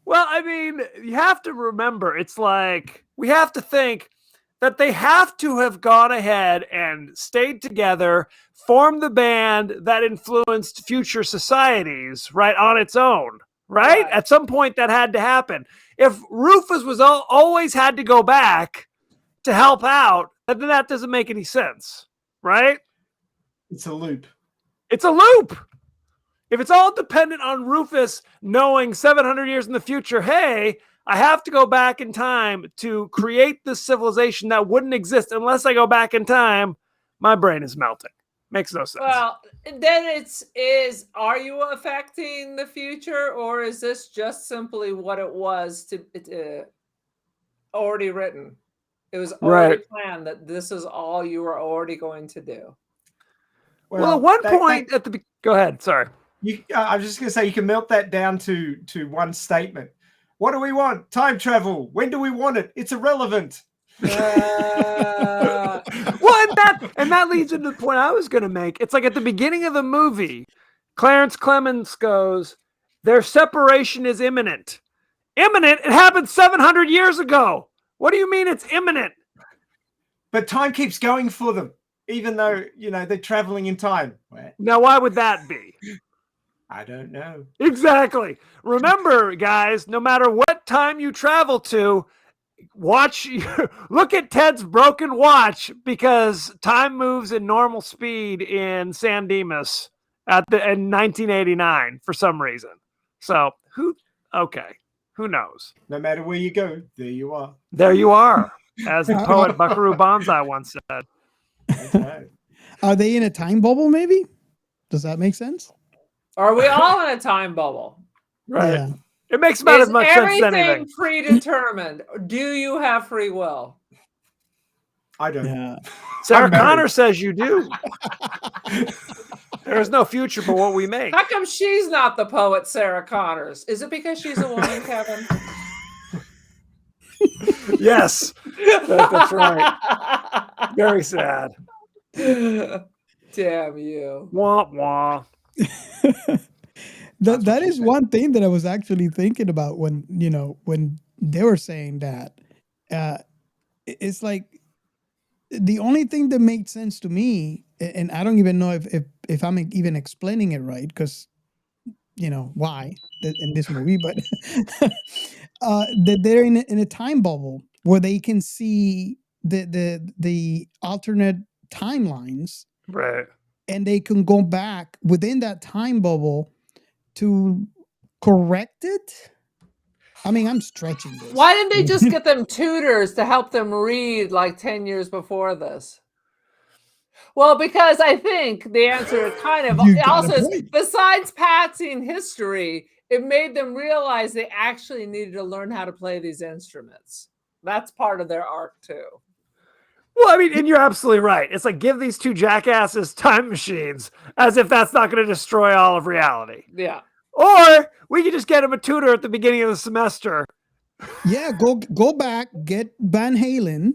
Well, I mean, you have to remember, it's like we have to think that they have to have gone ahead and stayed together, formed the band that influenced future societies, right, on its own, right? At some point that had to happen. If Rufus was always had to go back to help out, then that doesn't make any sense, right? It's a loop. It's a loop. If it's all dependent on Rufus knowing 700 years in the future, hey, I have to go back in time to create this civilization that wouldn't exist unless I go back in time, my brain is melting. Makes no sense. Well, then are you affecting the future, or is this just simply what it was already written? It was already planned that this is all you were already going to do. Well, at one point go ahead. Sorry. I was just going to say, you can melt that down to one statement. What do we want? Time travel. When do we want it? It's irrelevant. Well, and that leads into the point I was going to make. It's like at the beginning of the movie, Clarence Clemens goes, their separation is imminent. Imminent? It happened 700 years ago. What do you mean it's imminent? But time keeps going for them, even though, they're traveling in time. Now, why would that be? I don't know. Exactly. Remember, guys, no matter what time you travel to, look at Ted's broken watch, because time moves in normal speed in San Dimas in 1989 for some reason. So who knows? No matter where you go, there you are. There you are, as the poet Buckaroo Banzai once said. That's right. Are they in a time bubble, maybe? Does that make sense? Are we all in a time bubble? Right. Yeah. It makes about as much sense as anything. Everything predetermined? Do you have free will? I don't. Yeah. Sarah Connor says you do. There is no future but what we make. How come she's not the poet Sarah Connors? Is it because she's a woman, Kevin? Yes, that's right. Very sad. Damn you. Wah, wah. That is one thing that I was actually thinking about when they were saying that. It's like the only thing that made sense to me, and I don't even know if I'm even explaining it right, because why in this movie, but that they're in a time bubble where they can see the alternate timelines, Right. and they can go back within that time bubble to correct it. I mean, I'm stretching this. Why didn't they just get them tutors to help them read like 10 years before this? Well, because I think the answer is kind of also is, besides passing history, it made them realize they actually needed to learn how to play these instruments. That's part of their arc too. Well, I mean, and you're absolutely right. It's like, give these two jackasses time machines, as if that's not going to destroy all of reality. Yeah. Or we could just get them a tutor at the beginning of the semester. Yeah, go back, get Van Halen.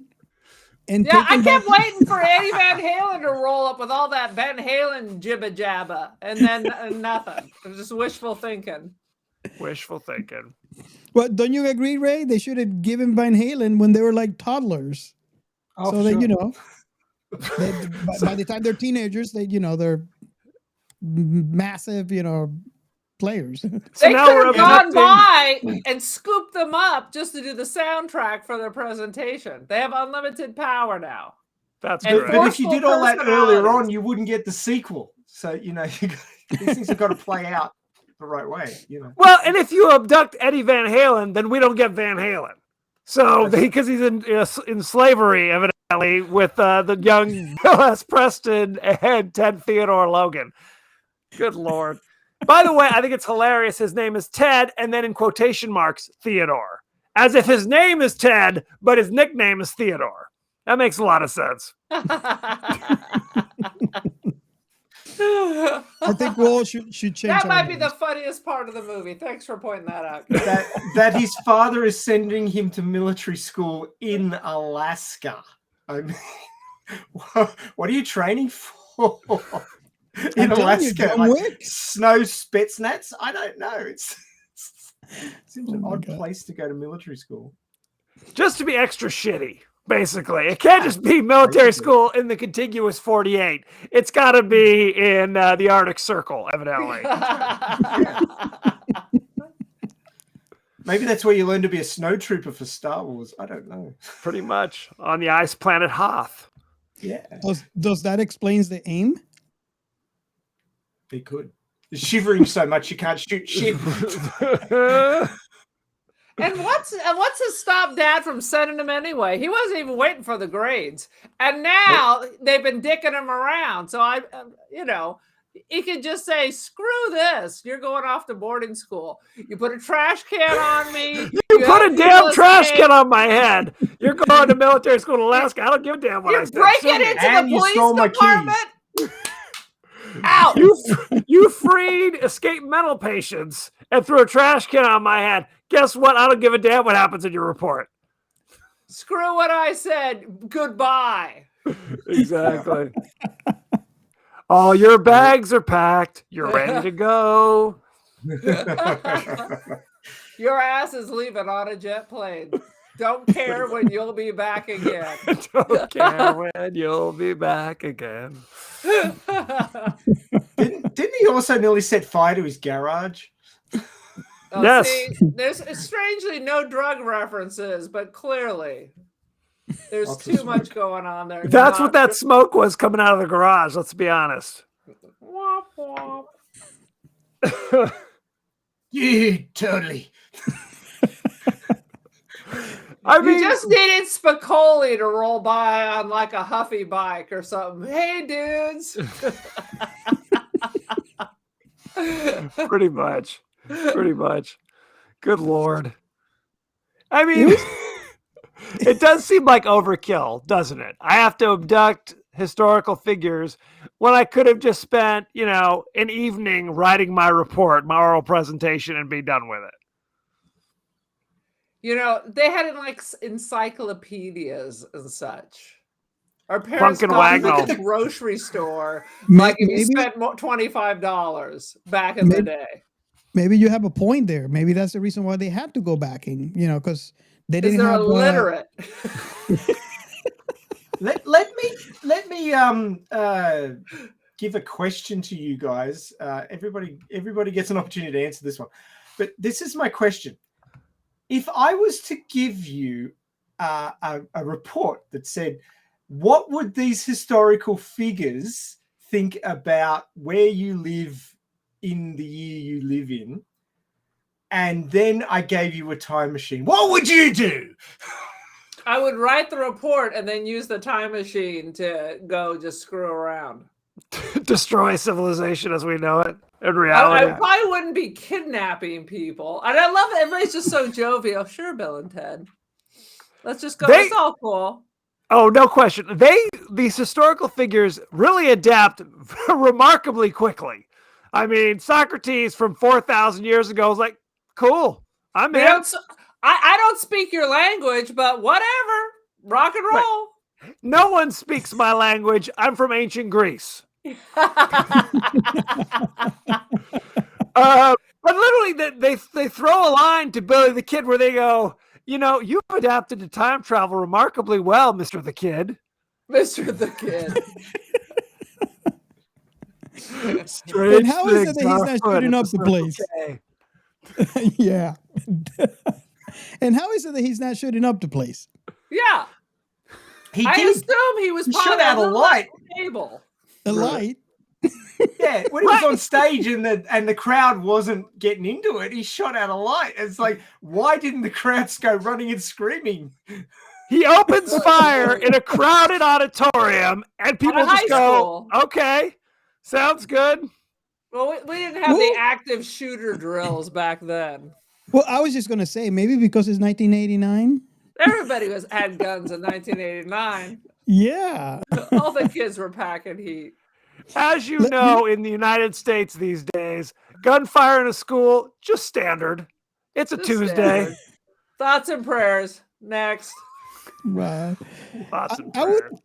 And yeah, I kept waiting for Eddie Van Halen to roll up with all that Van Halen jibba jabba, and then nothing. It was just wishful thinking. Wishful thinking. Well, don't you agree, Ray? They should have given Van Halen when they were like toddlers. Oh, so sure. that, by the time they're teenagers, they're massive, players. So they could have gone by and scooped them up just to do the soundtrack for their presentation. They have unlimited power now. That's great. But if you did all that earlier on, you wouldn't get the sequel. So, these things have got to play out the right way. Well, and if you abduct Eddie Van Halen, then we don't get Van Halen. So, because he's in slavery, evidently, with the young Bill S. Preston and Ted Theodore Logan. Good Lord. By the way, I think it's hilarious. His name is Ted, and then in quotation marks, Theodore. As if his name is Ted, but his nickname is Theodore. That makes a lot of sense. I think we all should change. That might be the funniest part of the movie. Thanks for pointing that out. That his father is sending him to military school in Alaska. I mean, what are you training for? In Alaska, like snow Spetsnaz? I don't know. It seems an odd place to go to military school. Just to be extra shitty, basically. It can't just be military school in the contiguous 48. It's got to be in the Arctic Circle, evidently. Maybe that's where you learn to be a snow trooper for Star Wars. I don't know. Pretty much. On the ice planet Hoth. Yeah. Does that explains the aim? He could. He's shivering so much you can't shoot shit. And what's to stop Dad from sending him anyway? He wasn't even waiting for the grades, and now they've been dicking him around. So he could just say, "Screw this! You're going off to boarding school. You put a trash can on me. You put a damn trash can on my head. You're going to military school in Alaska. I don't give a damn what I said. You're breaking into the police department." Out! You freed escaped mental patients and threw a trash can on my head. Guess what? I don't give a damn what happens in your report. Screw what I said. Goodbye. Exactly. All your bags are packed. You're ready to go. Your ass is leaving on a jet plane. Don't care when you'll be back again. Don't care when you'll be back again. Didn't he also nearly set fire to his garage? Oh, Yes. see, there's strangely no drug references, but clearly there's Lots of too smoke. much going on there. That's what that smoke was coming out of the garage. Let's be honest. Womp womp. Yeah, totally. I mean, You just needed Spicoli to roll by on like a Huffy bike or something. Hey, dudes. pretty much. Pretty much. Good Lord. I mean, it does seem like overkill, doesn't it? I have to abduct historical figures when I could have just spent, an evening writing my report, my oral presentation, and be done with it. They had it like encyclopedias and such. Our parents Funkin' got them at Wagnall. the grocery store. May- Like if you maybe- spent $25 back in the day. Maybe you have a point there. Maybe that's the reason why they had to go backing, because they Because didn't they're have illiterate. Let me give a question to you guys. Everybody gets an opportunity to answer this one. But this is my question. If I was to give you a report that said, what would these historical figures think about where you live in the year you live in, and then I gave you a time machine, what would you do? I would write the report and then use the time machine to go just screw around. Destroy civilization as we know it in I reality. probably wouldn't be kidnapping people. And I love it. Everybody's just so jovial. Sure, Bill and Ted. Let's just go. It's all cool. Oh, no question. These historical figures really adapt remarkably quickly. I mean, Socrates from 4,000 years ago was like, cool, I'm in. I don't speak your language, but whatever. Rock and roll. Right. No one speaks my language. I'm from ancient Greece. But literally, they throw a line to Billy the Kid where they go, you've adapted to time travel remarkably well, Mr. the Kid. Mr. the Kid. And how is it that he's not shooting up the place? Okay. Yeah. And how is it that he's not shooting up the place? Yeah. He I did. assume he was He part shot out of a the light. table. A light? Yeah, when he was on stage and the crowd wasn't getting into it, he shot out a light. It's like, why didn't the crowds go running and screaming? He opens fire in a crowded auditorium, and people At a just high go, school. okay, sounds good. Well, we didn't have the active shooter drills back then. Well, I was just going to say, maybe because it's 1989. Everybody had guns in 1989. Yeah. All the kids were packing heat. As you know, in the United States these days, gunfire in a school, just standard. It's a Just Tuesday. standard. Thoughts and prayers. Next. Right. Thoughts and I would. prayers.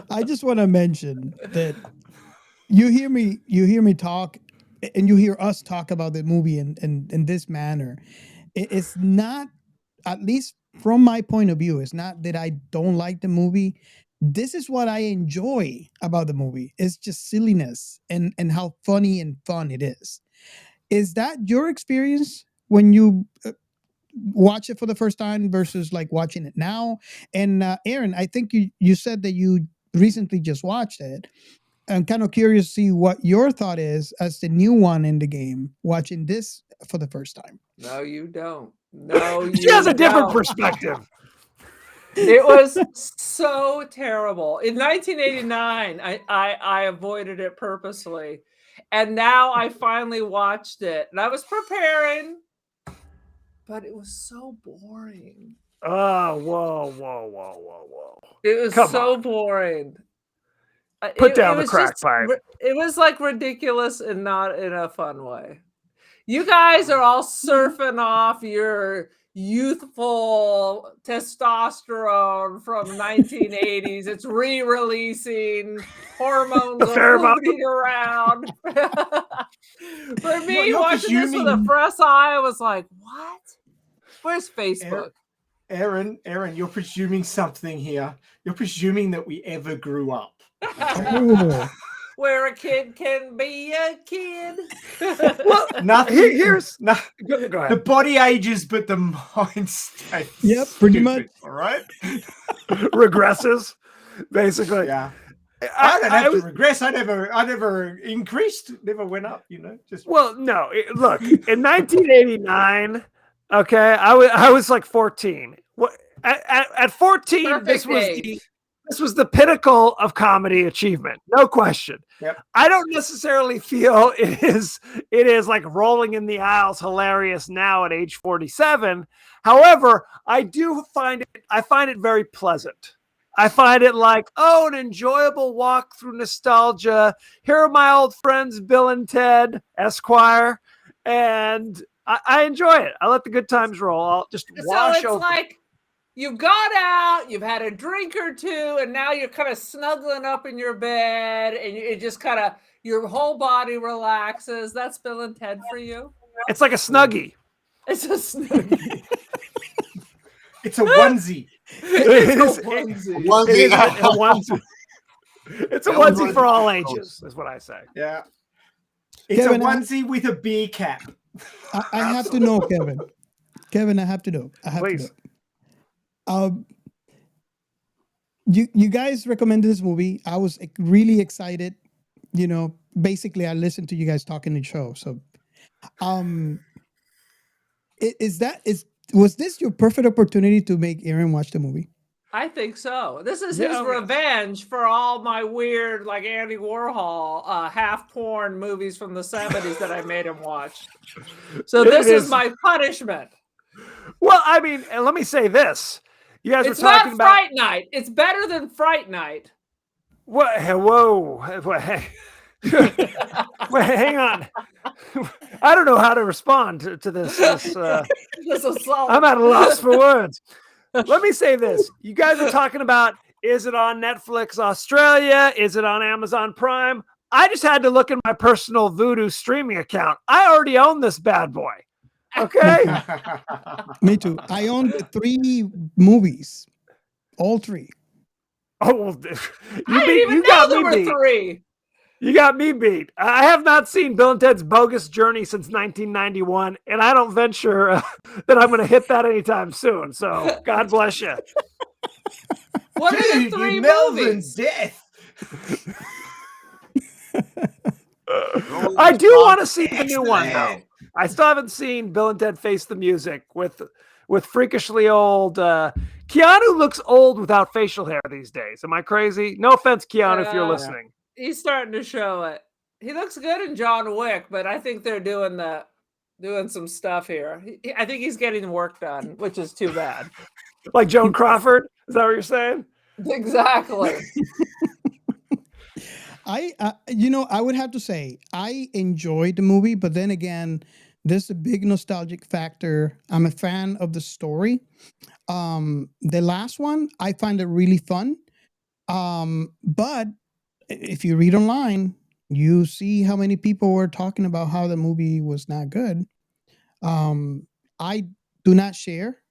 I just want to mention that you hear me talk, and you hear us talk about the movie in this manner. It's not, at least from my point of view, it's not that I don't like the movie. This is what I enjoy about the movie. It's just silliness and how funny and fun it is. Is that your experience when you watch it for the first time versus like watching it now? And Aaron, I think you said that you recently just watched it. I'm kind of curious to see what your thought is as the new one in the game, watching this for the first time. No, you don't. No, you She has a different don't. perspective. It was so terrible. In 1989, I avoided it purposely. And now I finally watched it. And I was preparing, but it was so boring. Oh, whoa. It was Come so on. boring. Put down the was crack just pipe. It was like ridiculous and not in a fun way. You guys are all surfing off your youthful testosterone from 1980s. It's re-releasing. Hormones are floating around. For me, You're watching this with a presuming- fresh eye, I was like, what? Where's Facebook? Aaron, you're presuming something here. You're presuming that we ever grew up. Oh. Where a kid can be a kid. Well, Nothing. here's no, go ahead. the body ages, but the mind stays. Yep, pretty stupid, much. All right. Regresses, basically. Yeah. I don't have to regress. I never increased. Never went up. Just Well, no. Look, in 1989, okay, I was like 14. At 14, Perfect this was the pinnacle of comedy achievement, no question. Yep. I don't necessarily feel it is like rolling in the aisles hilarious now at age 47. However, I find it very pleasant. I find it like, oh, an enjoyable walk through nostalgia. Here are my old friends, Bill and Ted, Esquire, and I enjoy it. I let the good times roll. I'll just wash it's over. like you've gone out, you've had a drink or two, and now you're kind of snuggling up in your bed, and it just kind of your whole body relaxes. That's Bill and Ted for you. It's like a Snuggie. It's a Snuggie. it's a onesie. It's a onesie. It's a onesie for all ages, is what I say. Yeah. It's Kevin, a onesie with a beer cap. I have to know, Kevin. Kevin, I have to know. Please. You guys recommended this movie. I was really excited. Basically, I listened to you guys talking the show. So, was this your perfect opportunity to make Aaron watch the movie? I think so. This is his revenge for all my weird, like Andy Warhol, half porn movies from the 70s that I made him watch. So this is my punishment. Well, I mean, and let me say this. You guys It's were talking not about Fright Night. It's better than Fright Night. What? Whoa. Wait, hang on. I don't know how to respond to this. This assault. I'm at a loss for words. Let me say this. You guys are talking about, is it on Netflix Australia? Is it on Amazon Prime? I just had to look at my personal Vudu streaming account. I already own this bad boy. Okay. Me too. I own the 3 movies. All 3. Oh, well, I didn't even know there were 3. You got me beat. I have not seen Bill and Ted's Bogus Journey since 1991, and I don't venture that I'm going to hit that anytime soon. So God bless you. What are the 3 movies? Death. I do want to see the new one, though. I still haven't seen Bill and Ted Face the Music with freakishly old. Keanu looks old without facial hair these days. Am I crazy? No offense, Keanu, if you're listening. He's starting to show it. He looks good in John Wick, but I think they're doing some stuff here. I think he's getting work done, which is too bad. Like Joan Crawford? Is that what you're saying? Exactly. I would have to say I enjoyed the movie, but then again, there's a big nostalgic factor. I'm a fan of the story. The last one, I find it really fun. But if you read online, you see how many people were talking about how the movie was not good. I do not share.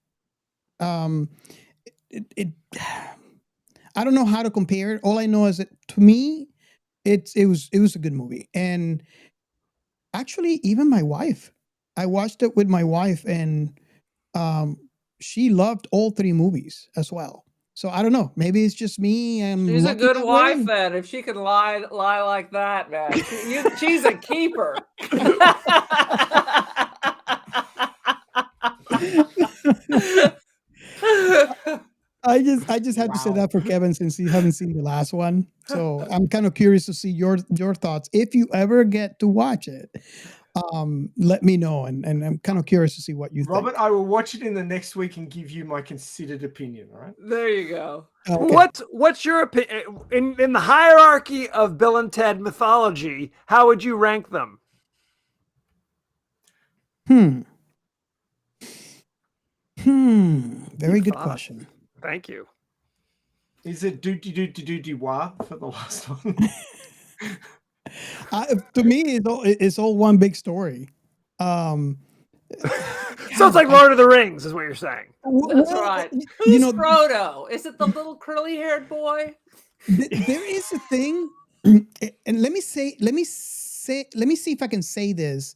I don't know how to compare it. All I know is that to me, it was a good movie. And actually, even my wife, I watched it with my wife, and she loved all 3 movies as well. So I don't know. Maybe it's just me. She's a good wife, then. If she can lie like that, man, she's a keeper. I just had to say that for Kevin, since you haven't seen the last one. So I'm kind of curious to see your thoughts. If you ever get to watch it, let me know, and I'm kind of curious to see what you think. Robert, I will watch it in the next week and give you my considered opinion. All right. There you go. Okay. What's your opinion in the hierarchy of Bill and Ted mythology? How would you rank them? Very good thought. question. Thank you. Is it do-wah for the last one? To me, it's all one big story. So it's like Lord of the Rings, is what you're saying. That's right. Who's Frodo? Is it the little curly-haired boy? There is a thing, and let me see if I can say this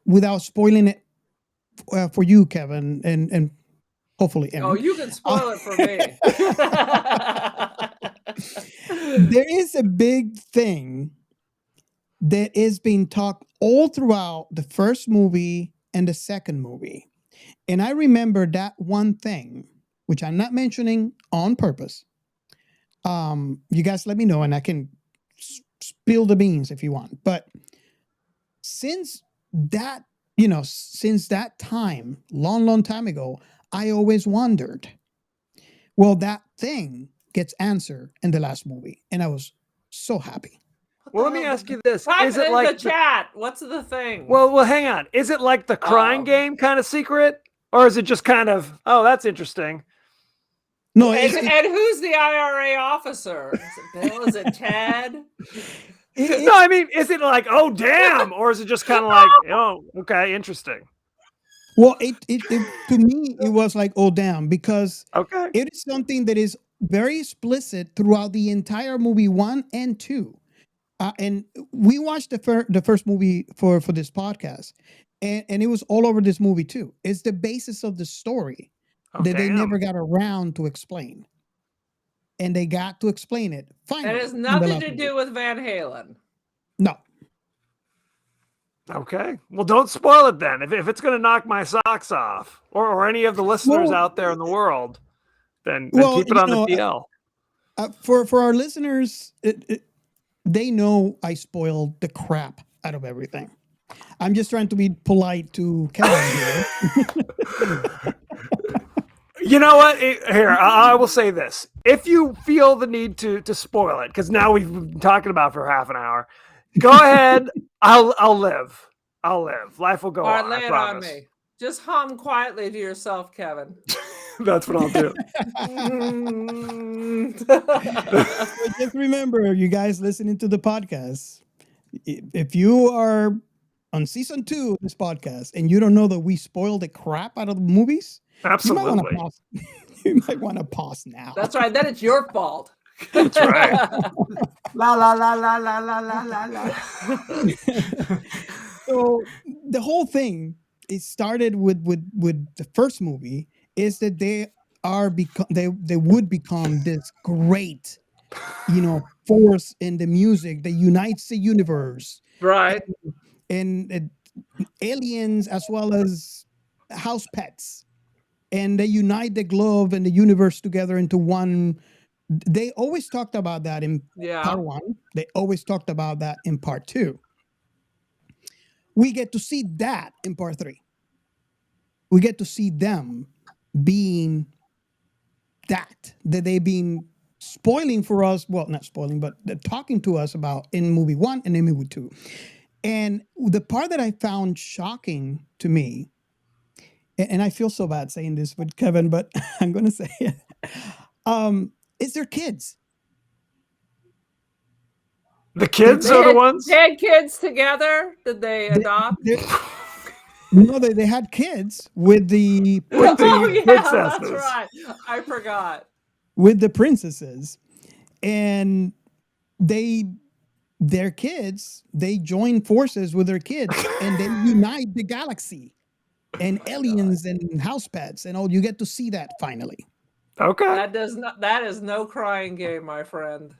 without spoiling it for you, Kevin, and hopefully Aaron. Oh, you can spoil it for me. There is a big thing that is being talked all throughout the first movie and the second movie. And I remember that one thing, which I'm not mentioning on purpose. You guys let me know and I can spill the beans if you want. But since that time, long time ago, I always wondered, well, that thing gets answered in the last movie. And I was so happy. Well, let me ask you this. Type Is it it in like the chat? What's the thing? Well, hang on. Is it like the crying game kind of secret? Or is it just kind of, oh, that's interesting? No, and who's the IRA officer? Is it Bill? Is it Ted? No, I mean, is it like, oh, damn? Or is it just kind of like, oh, okay, interesting? Well, it to me, it was like, oh, damn, because it is something that is very explicit throughout the entire movie 1 and 2. And we watched the first movie for this podcast, and it was all over this movie too. It's the basis of the story that they never got around to explain. And they got to explain it finally. It has nothing to do with Van Halen. No. Okay. Well, don't spoil it then. If it's going to knock my socks off, or any of the listeners out there in the world, then keep it on the DL. For our listeners, they know I spoiled the crap out of everything. I'm just trying to be polite to Kevin here. You know what? Here, I will say this. If you feel the need to spoil it, because now we've been talking about it for half an hour, go ahead. I'll live. Life will go on. All right, lay it on me. Just hum quietly to yourself, Kevin. That's what I'll do. Just remember, you guys listening to the podcast, if you are on season 2 of this podcast and you don't know that we spoiled the crap out of the movies, absolutely, you might want to pause now. That's right. Then it's your fault. That's right. La la la la la la la la la. So the whole thing, it started with the first movie, is that they would become this great, force in the music that unites the universe, right? And aliens as well as house pets, and they unite the globe and the universe together into one. They always talked about that in part 1. They always talked about that in part 2. We get to see that in part 3. We get to see them being that they've been spoiling for us. Well, not spoiling, but they're talking to us about in movie 1 and in movie 2. And the part that I found shocking to me, and I feel so bad saying this with Kevin, but I'm going to say it, is their kids. The kids are the ones? They had kids together? Did they adopt? No, they had kids with the princesses. That's right. I forgot. With the princesses. And their kids, they join forces with their kids and they unite the galaxy and aliens and house pets and all. You get to see that finally. Okay. That is no crying game, my friend.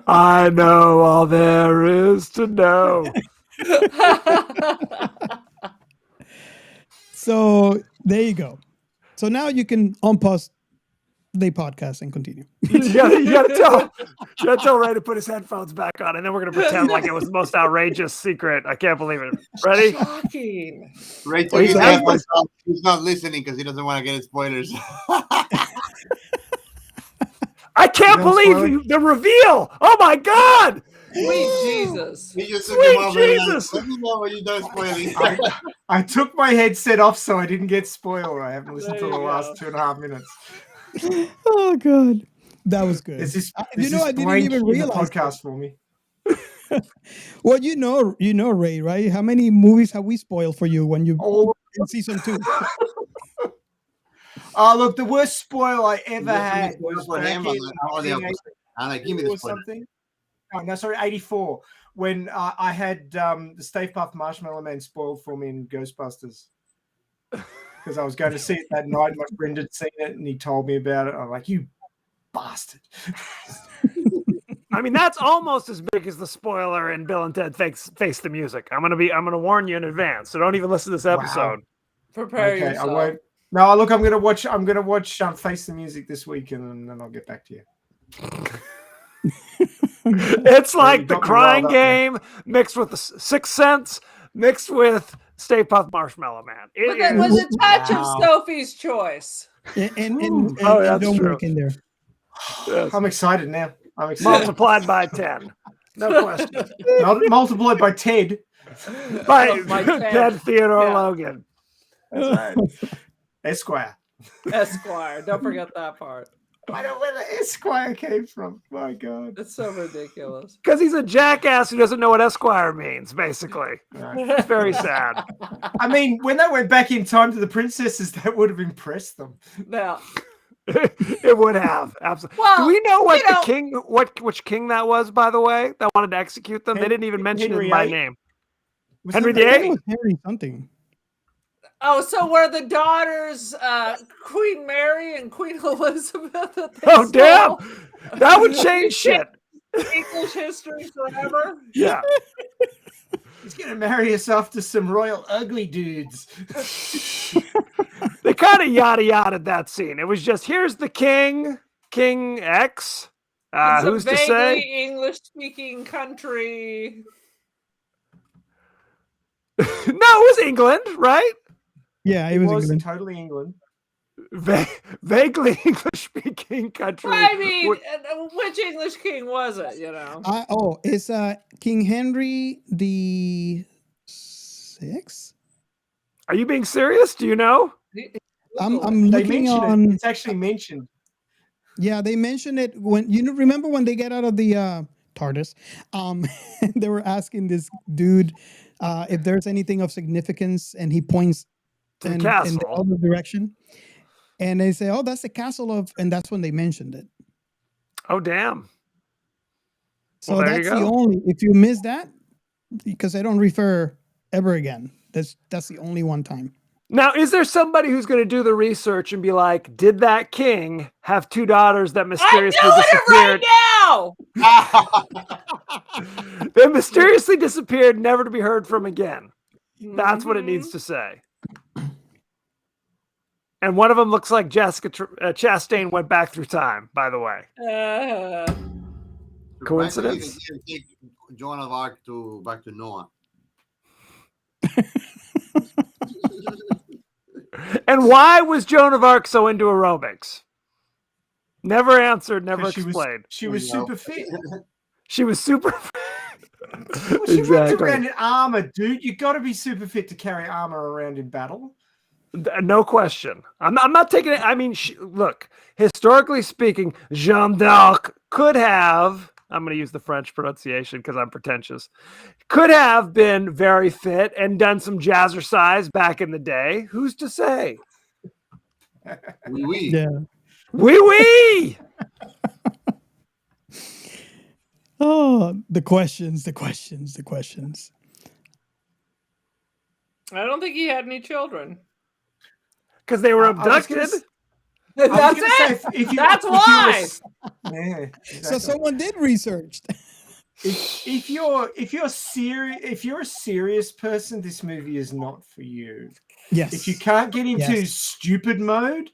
I know all there is to know. So there you go. So now you can unpause the podcast and continue. You gotta tell Ray to put his headphones back on, and then we're gonna pretend like it was the most outrageous secret. I can't believe it. Ready? Shocking. Ray took his headphones off. He's not listening because he doesn't want to get his spoilers. I can't believe the reveal. Oh my God. Sweet Jesus. He just took Sweet him over and Jesus. let me know when you're done spoiling. I took my headset off so I didn't get spoiled. I haven't listened There to the you last go. 2.5 minutes. Oh god, that was good. There's this, I there's didn't this blank even in the realize podcast for me. Well, Ray, right? How many movies have we spoiled for you when you All in season 2? Oh, look, the worst spoil I ever Just had spoil was for back him, in or the opposite. I'm like, give me the 1982 or spoiler. something. Oh, no, sorry, 84. When I had the Stay Puft Marshmallow Man spoiled for me in Ghostbusters. Because I was going to see it that night. My friend had seen it and he told me about it. I'm like, you bastard. I mean, that's almost as big as the spoiler in Bill and Ted Face the Music. I'm gonna warn you in advance, so don't even listen to this episode. Prepare Okay, yourself. I won't. No, look, I'm gonna watch Face the Music this week, and then I'll get back to you. It's You like the got me Crying riled up there. Game mixed with the Sixth Sense mixed with Stay Puft Marshmallow Man. With a touch of Wow. Sophie's Choice. And that's don't true. work in there. Yes. I'm excited now. I'm excited. Multiplied by 10. No question. Multiplied by Ted. By By Ted Theodore Yeah. Logan. That's right. Esquire. Esquire. Don't forget that part. I don't know where the Esquire came from. My God. It's so ridiculous. Because he's a jackass who doesn't know what Esquire means, basically. Right. It's very sad. I mean, when they went back in time to the princesses, that would have impressed them. Now, It would have. Absolutely. well, Do we know what you know- the king, which king that was, by the way, that wanted to execute them? They didn't even mention Henry it by VIII? name. Was Henry that- I think it VIII? was Henry something. oh, so were the daughters Queen Mary and Queen Elizabeth? That they Oh, damn. stole That would change shit. English history forever? Yeah. He's going to marry us off to some royal ugly dudes. They kind of yada yada that scene. It was just, here's the king, King X. It's Who's a to vaguely say? English-speaking country. No, it was England, right? Yeah, it It was was England. totally England. Vaguely English-speaking country. I mean, With- which English king was it? You know, It's King Henry the Sixth. Are you being serious? Do you know? I'm They looking mention on. it. It's actually mentioned. Yeah, they mentioned it when remember when they get out of the TARDIS. They were asking this dude if there's anything of significance, and he points To the in castle. the other direction. And they say, "Oh, that's the castle of," and that's when they mentioned it. Oh, damn. So Well, there you that's the go. only. If you miss that, because they don't refer ever again. That's the only one time. Now, is there somebody who's going to do the research and be like, did that king have two daughters that I'm mysteriously doing it right disappeared? now. They mysteriously disappeared, never to be heard from again. That's what it Mhm. needs to say. And one of them looks like Jessica Chastain went back through time, by the way. Coincidence? They didn't take Joan of Arc back to Noah. And why was Joan of Arc so into aerobics? Never answered, never 'Cause explained. She was super fit. She was super. Well, she runs around in armor, dude. You got to be super fit to carry armor around in battle. No question. I'm not taking it. I mean, look, historically speaking, Jeanne d'Arc could have, I'm going to use the French pronunciation because I'm pretentious, could have been very fit and done some jazzercise back in the day. Who's to say? Oui. Yeah. Oui, oui. Oh, the questions. I don't think he had any children. Because they were I was abducted. gonna That's say, it. if you- That's if you why. Yeah, So exactly. someone did research. if you're a serious person, this movie is not for you. Yes. If you can't get into Yes. stupid mode,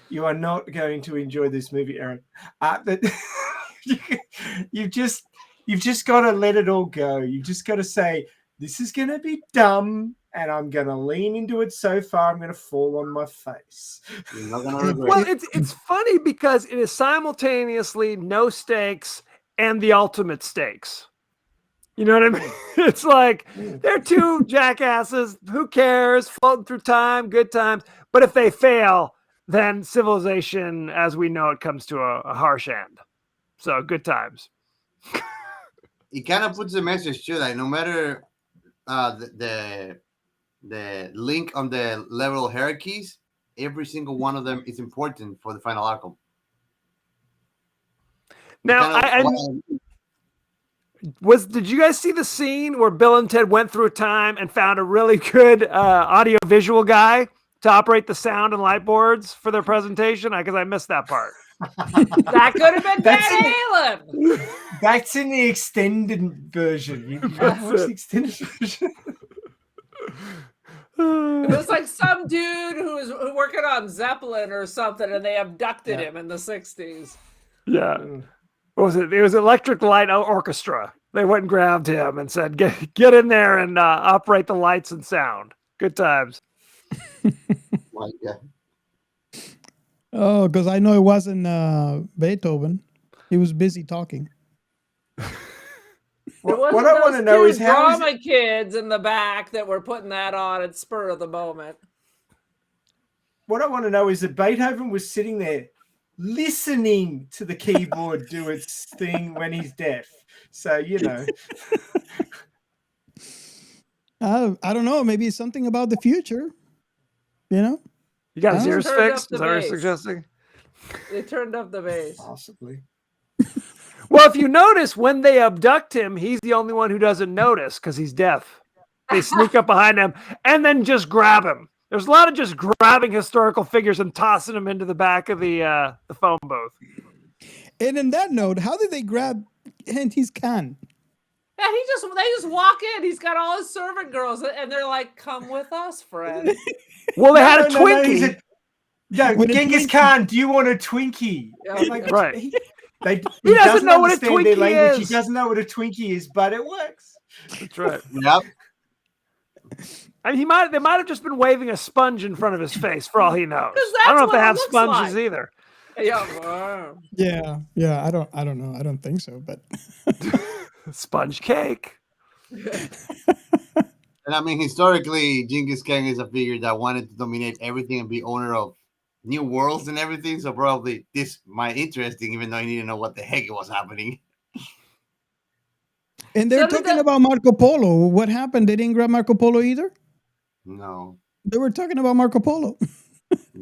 you are not going to enjoy this movie, Aaron. But you've just got to let it all go. You've just got to say, this is going to be dumb, and I'm going to lean into it so far, I'm going to fall on my face. You're not gonna regret Well, it. it's funny because it is simultaneously no stakes and the ultimate stakes. You know what I mean? It's like they're two jackasses. Who cares? Floating through time, good times. But if they fail, then civilization, as we know it, comes to a harsh end. So good times. It kind of puts the message too, like no matter the link on the level hierarchies, every single one of them is important for the final outcome. Now, did you guys see the scene where Bill and Ted went through time and found a really good audio visual guy to operate the sound and light boards for their presentation? Because I missed that part. That could have been Dan Halen. That's in the extended version. You gotta watch the extended version. It was like some dude who was working on Zeppelin or something, and they abducted him in the 60s. Yeah. What was it? It was Electric Light Orchestra. They went and grabbed him and said, get in there and operate the lights and sound. Good times. My God. Oh, because I know it wasn't Beethoven. He was busy talking. What I want to know is how is drama kids in the back that were putting that on at spur of the moment. What I want to know is that Beethoven was sitting there listening to the keyboard do its thing when he's deaf. So, you know. I don't know. Maybe it's something about the future. You know? You got his ears Turned fixed? up the Is that what you're bass. suggesting? They turned up the bass. Possibly. Well, if you notice, when they abduct him, he's the only one who doesn't notice because he's deaf. They sneak up behind him and then just grab him. There's a lot of just grabbing historical figures and tossing them into the back of the phone booth. And in that note, how did they grab Genghis Khan? Yeah, they just walk in. He's got all his servant girls, and they're like, "Come with us, friend." Well, they had a Twinkie. Genghis Khan, do you want a Twinkie? Like, right. He doesn't know what a understand their Twinkie language. is. He doesn't know what a Twinkie is, but it works. That's right. Yep. And they might have just been waving a sponge in front of his face for all he knows. That's I don't know if what they it have looks sponges like. either. Yeah. Yeah. I don't know. I don't think so, but Sponge cake. And I mean, historically, Genghis Khan is a figure that wanted to dominate everything and be owner of new worlds and everything. So probably this might interesting, even though I didn't know what the heck was happening. and they're talking about Marco Polo. What happened? They didn't grab Marco Polo either? No. They were talking about Marco Polo.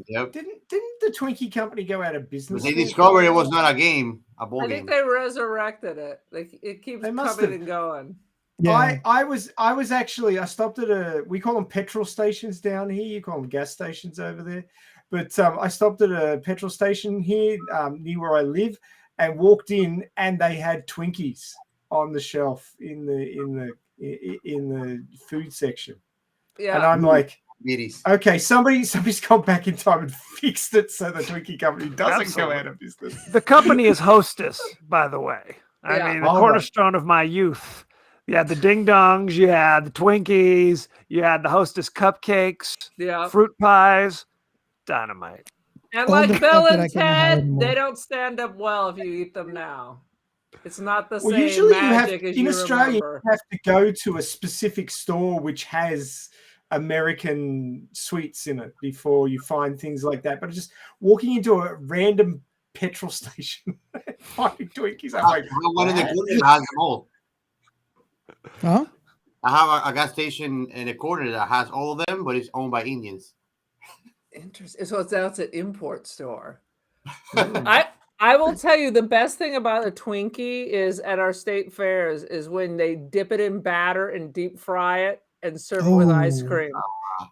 Yep. Didn't the Twinkie company go out of business? But they discovered it was not a game, a board I game. think they resurrected it. Like it keeps must coming have. and going. Yeah. I was actually, I stopped at we call them petrol stations down here. You call them gas stations over there. But I stopped at a petrol station here near where I live and walked in, and they had Twinkies on the shelf in the food section. Yeah. And I'm like, Middies. okay, somebody's gone back in time and fixed it so the Twinkie company doesn't go out of business. The company is Hostess, by the way. I Yeah. mean, the All right. cornerstone of my youth. You had the Ding Dongs, you had the Twinkies, you had the Hostess cupcakes, Yeah. fruit pies, dynamite. And All the like Bill stuff that I and cannot have Ted, anymore. they don't stand up well if you eat them now. It's not the Well, same usually you have magic as in you Australia, remember. you have to go to a specific store which has American sweets in it before you find things like that. But just walking into a random petrol station finding Twinkies, I'm like, One of the corners that has them all. Huh? I have a gas station in the corner that has all of them, but it's owned by Indians. Interesting. So that's an import store. I will tell you the best thing about a Twinkie is at our state fairs is when they dip it in batter and deep fry it and serve it with ice Oh. cream.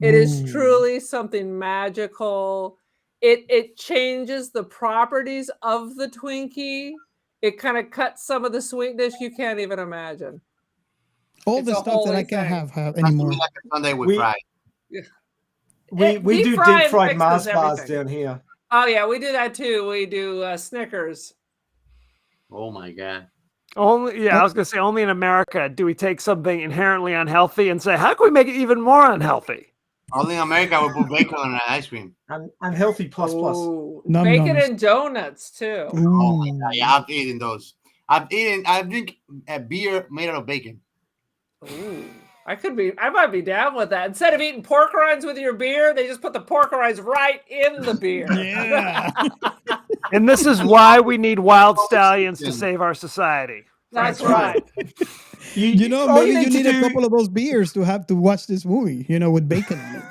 It is Ooh. truly something magical. It changes the properties of the Twinkie. It kind of cuts some of the sweetness you can't even imagine. All It's the a stuff that I holy can't thing. have That's to anymore. me like a Sunday with We- fries. we do fry deep fried and Mars fixes bars everything. down here. Oh yeah, we do that too. We do Snickers. Oh my God. Only, I was going to say, only in America do we take something inherently unhealthy and say, how can we make it even more unhealthy? Only in America we put bacon on an ice cream. Unhealthy plus. Ooh, Num bacon nums. and donuts too. Oh my Ooh. God. Yeah, I've eaten those. I drink a beer made out of bacon. Ooh, I might be down with that. Instead of eating pork rinds with your beer, they just put the pork rinds right in the beer. Yeah. And this is why we need wild stallions to save our society. That's right. Maybe you need a couple of those beers to have to watch this movie, with bacon on it.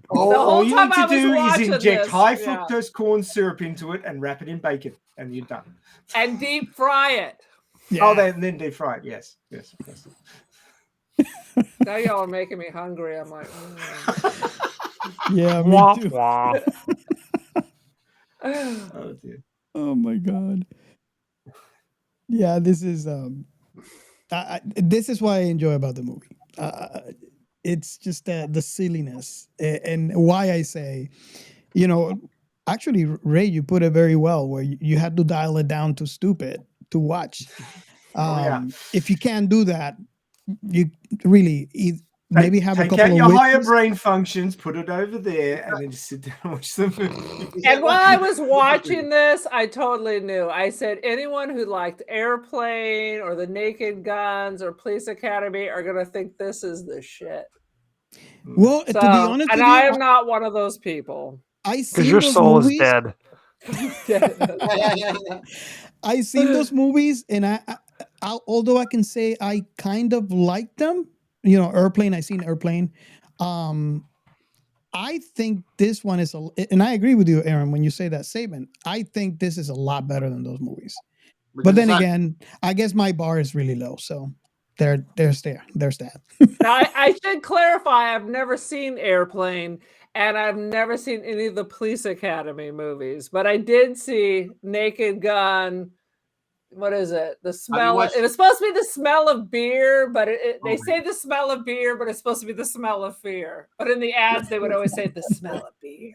All you time need I to was do is watching inject this, high yeah. fructose corn syrup into it and wrap it in bacon, and you're done. And deep fry it. Yeah. Oh, then deep fry it. Yes. Now y'all are making me hungry. I'm like, Yeah, me Wah, too. wah. Oh dear. Oh my god. Yeah, this is this is what I enjoy about the movie. It's just the silliness and why I say, actually, Ray, you put it very well, where you had to dial it down to stupid to watch. If you can't do that, you really maybe have a Take couple out of your higher witches. brain functions, put it over there, and then just sit down and watch the movie. and while I was watching this, I totally knew. I said anyone who liked Airplane or The Naked Guns or Police Academy are gonna think this is the shit. Well, to be honest and with I you, am not one of those people. I Because seen your those soul movies. is dead. I seen those movies, and I although I can say I kind of like them, Airplane. I seen Airplane. I think this one is and I agree with you, Aaron, when you say that statement. I think this is a lot better than those movies. But then again, I guess my bar is really low, so there's that. Now, I should clarify, I've never seen Airplane, and I've never seen any of the Police Academy movies, but I did see Naked Gun. What is it? The smell. It was supposed to be the smell of beer, but they say the smell of beer, but it's supposed to be the smell of fear. But in the ads, they would always say the smell of beer.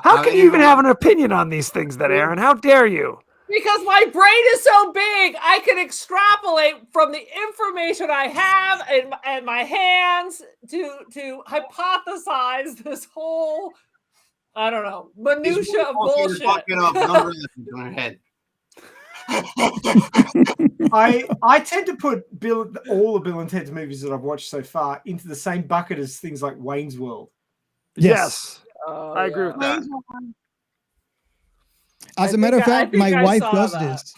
How can you even have an opinion on these things, then, Aaron? How dare you? Because my brain is so big, I can extrapolate from the information I have in my hands to hypothesize this whole, I don't know, minutia of bullshit. I tend to put all the Bill and Ted's movies that I've watched so far into the same bucket as things like Wayne's World. Yes. I agree with that. As a matter of fact, my wife does this.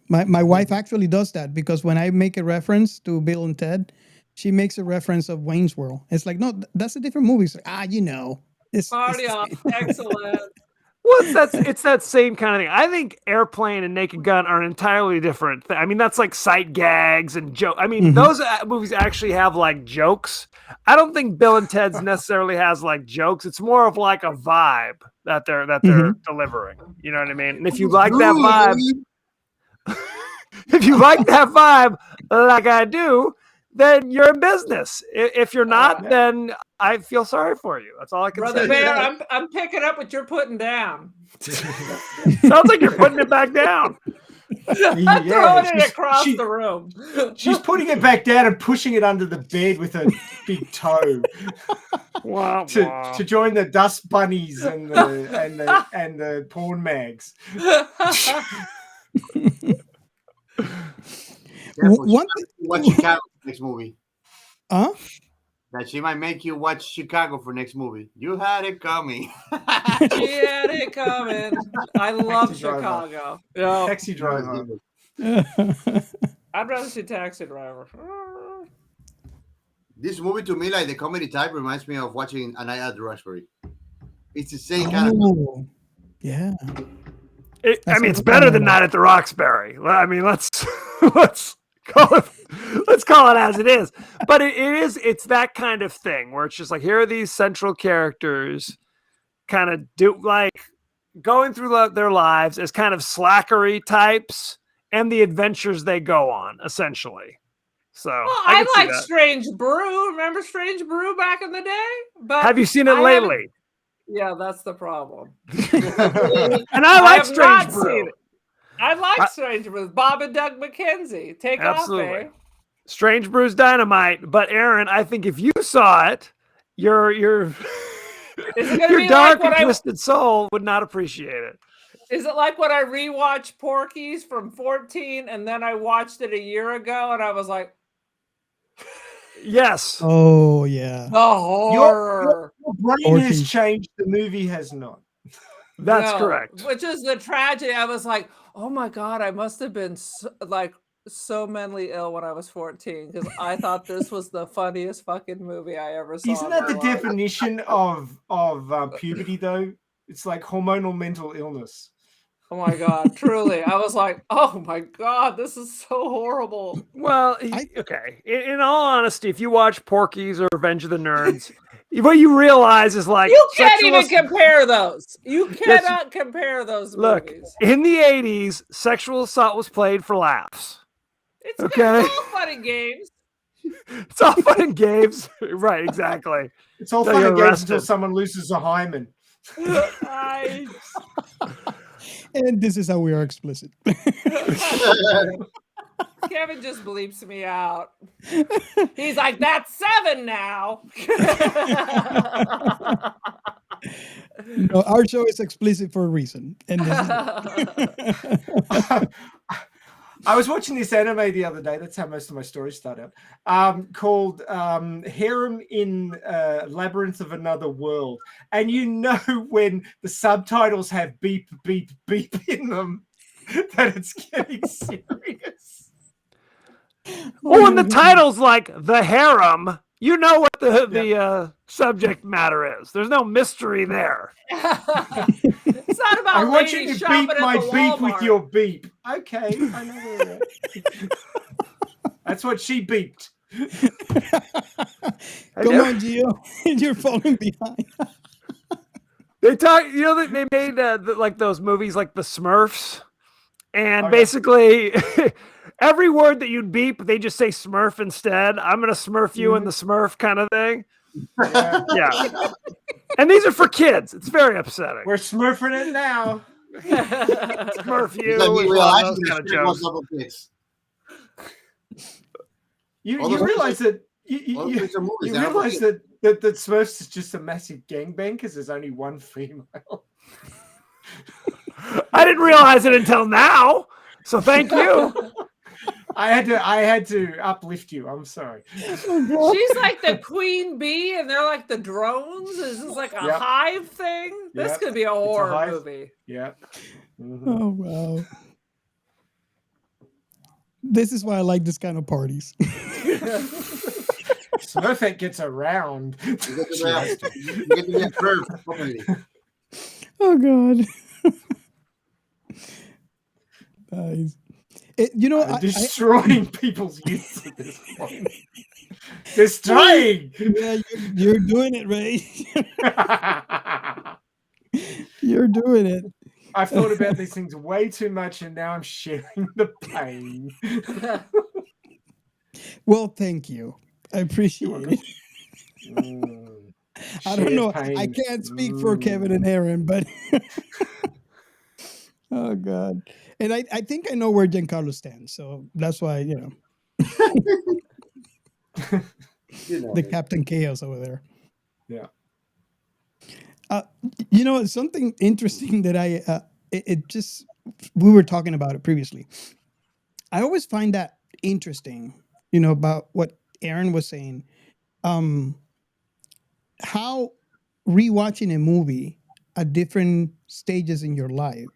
My wife actually does that, because when I make a reference to Bill and Ted, she makes a reference of Wayne's World. It's like, no, that's a different movie. It's like, it's Party off. Excellent. Well, it's that same kind of thing. I think Airplane and Naked Gun are an entirely different thing. I mean, that's like sight gags and joke. I mean, those movies actually have like jokes. I don't think Bill and Ted's necessarily has like jokes. It's more of like a vibe that they're delivering. You know what I mean? And if you like that vibe, like I do, then you're in business. If you're not, then I feel sorry for you. That's all I can Brother say. Bear, I'm picking up what you're putting down. Sounds like you're putting it back down. I'm throwing it across the room. She's putting it back down and pushing it under the bed with her big toe to join the dust bunnies and the porn mags. Watch Chicago next movie. That she might make you watch Chicago for next movie. You had it coming. She had it coming. I love Chicago. Yeah. Taxi Driver. I'd rather see Taxi Driver. This movie, to me, like the comedy type, reminds me of watching A Night at the Roxbury. It's the same kind of. Yeah. It's better than Night at the Roxbury. I mean, let's call it as it is. But it's that kind of thing where it's just like, here are these central characters kind of going through their lives as kind of slackery types and the adventures they go on, essentially. So I like Strange Brew. Remember Strange Brew back in the day? But have you seen it lately? Yeah, that's the problem. And I like Strange Brew. I like Strange Brew. Bob and Doug McKenzie. Take absolutely. off, eh? Strange Brew's dynamite. But Aaron, I think if you saw it, your dark and twisted soul would not appreciate it. Is it like when I rewatched Porky's from 14 and then I watched it a year ago and I was like, Yes. Oh yeah. the horror. Your brain Porky. has changed. The movie has not. That's No, correct. Which is the tragedy. I was like, oh my God, I must have been so mentally ill when I was 14 because I thought this was the funniest fucking movie I ever saw. Isn't in that my the life. definition of puberty though? It's like hormonal mental illness. Oh my God, truly. I was like, oh my God, this is so horrible. Well, okay. In all honesty, if you watch Porky's or Revenge of the Nerds, what you realize is like You can't sexual even compare those. You cannot compare those Look, movies. in the 80s, sexual assault was played for laughs. It's Okay. all fun and games. It's all fun and games. Right, exactly. It's all Till fun you're and games until arrested. someone loses a hymen. And this is how we are explicit. Kevin just bleeps me out. He's like, that's 7 now. No, our show is explicit for a reason. And this is I was watching this anime the other day. That's how most of my stories start out. Called Harem in Labyrinth of Another World. And you know when the subtitles have beep, beep, beep in them, that it's getting serious. Well, when the title's like The Harem, you know what the subject matter is. There's no mystery there. It's not about I want you ladies to shopping beep at my the beep with Walmart. your beep. Okay, I know where we're at. That's what she beeped. Come on, Gio. You're falling behind. They talk, you know, they made like those movies like the Smurfs, and Oh, yeah. basically every word that you'd beep, they just say Smurf instead. I'm gonna Smurf you in the Smurf kind of thing. Yeah. And these are for kids. It's very upsetting. We're smurfing it now. Smurf you. Like, and we all realize those this kind of shit was jokes. double kids. You All those realize that all you those are movies, they're not realize for that Smurfs is just a massive gangbang because there's only one female. I didn't realize it until now. So thank you. I had to uplift you. I'm sorry. She's like the queen bee, and they're like the drones. Is this like a Yep. hive thing? This Yep. could be a It's a horror hive. movie. Yeah. Mhm. Oh, wow. This is why I like this kind of parties. Smurfette gets around. You get to be a perv, properly. Oh, God. Nice. You know, I'm destroying people's youth at this point. Destroying. Yeah, you're doing it, Ray. You're doing it. I've thought about these things way too much, and now I'm sharing the pain. Well, thank you. I appreciate it. I don't Shared know. pain. I can't speak for Kevin and Aaron, but oh, God. And I think I know where Giancarlo stands, so that's why, you know, the Captain Chaos over there. Yeah. You know, something interesting that we were talking about it previously. I always find that interesting, you know, about what Aaron was saying. How rewatching a movie at different stages in your life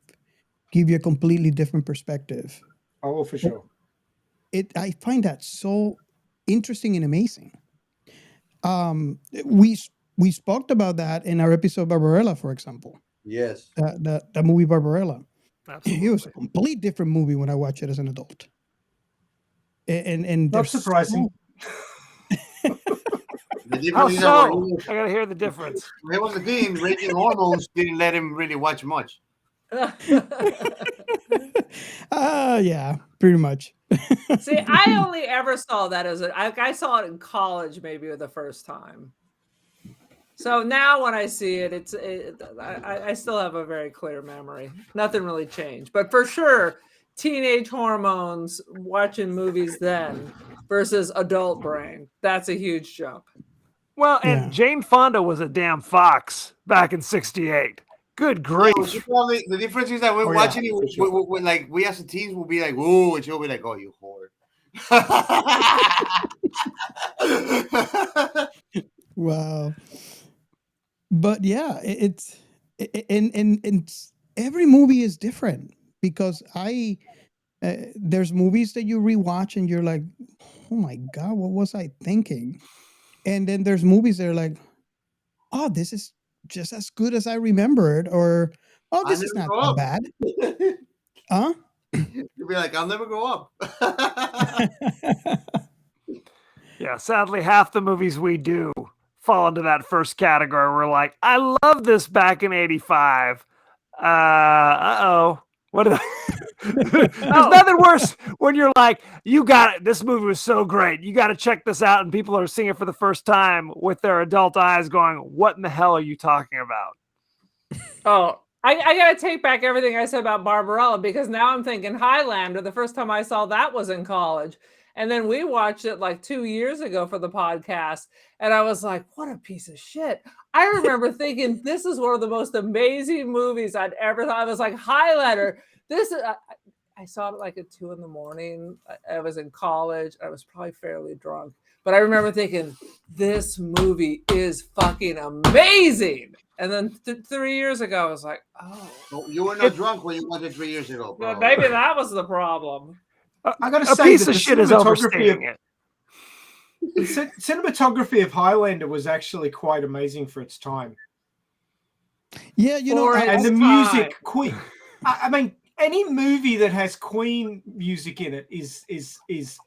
give you a completely different perspective. Oh, for sure. I find that so interesting and amazing. We spoke about that in our episode Barbarella, for example. Yes. The movie Barbarella. Absolutely. It was a complete different movie when I watched it as an adult. And Not there's surprising. The How difference is that so? when I gotta hear the difference. he was a teen, raging hormones didn't let him really watch much. Yeah, pretty much. See, I only ever saw that I saw it in college, maybe the first time. So now when I see it, I still have a very clear memory. Nothing really changed, but for sure, teenage hormones watching movies then versus adult brain. That's a huge jump. Well, and Yeah. Jane Fonda was a damn fox back in '68. Good Yeah, grief. the difference is that we're Oh, yeah, watching it. for sure. We like we as a teens will be like, "Ooh," and she'll be like, "Oh, you whore." Wow. But yeah, and every movie is different because there's movies that you rewatch and you're like, oh my god, what was I thinking? And then there's movies that are like, oh, this is just as good as I remembered, or oh, I this is never not grow that up. bad. Huh? You'll be like, "I'll never grow up." Yeah, sadly, half the movies we do fall into that first category. We're like, I love this back in '85. Uh-oh. What did There's nothing worse when you're like, you got it. This movie was so great. You got to check this out. And people are seeing it for the first time with their adult eyes going, what in the hell are you talking about? Oh, I got to take back everything I said about Barbarella because now I'm thinking Highlander. The first time I saw that was in college. And then we watched it like 2 years ago for the podcast. And I was like, what a piece of shit. I remember thinking this is one of the most amazing movies I'd ever thought. I was like, Highlander. This is. I saw it like at 2 a.m. I was in college. I was probably fairly drunk. But I remember thinking, this movie is fucking amazing. And then 3 years ago, I was like, oh. You were not drunk when you watched it 3 years ago, bro. Maybe that was the problem. I got to A say piece that of the shit is overstating it. The cinematography of Highlander was actually quite amazing for its time. Yeah, you know, And the music, Queen. I mean, any movie that has Queen music in it is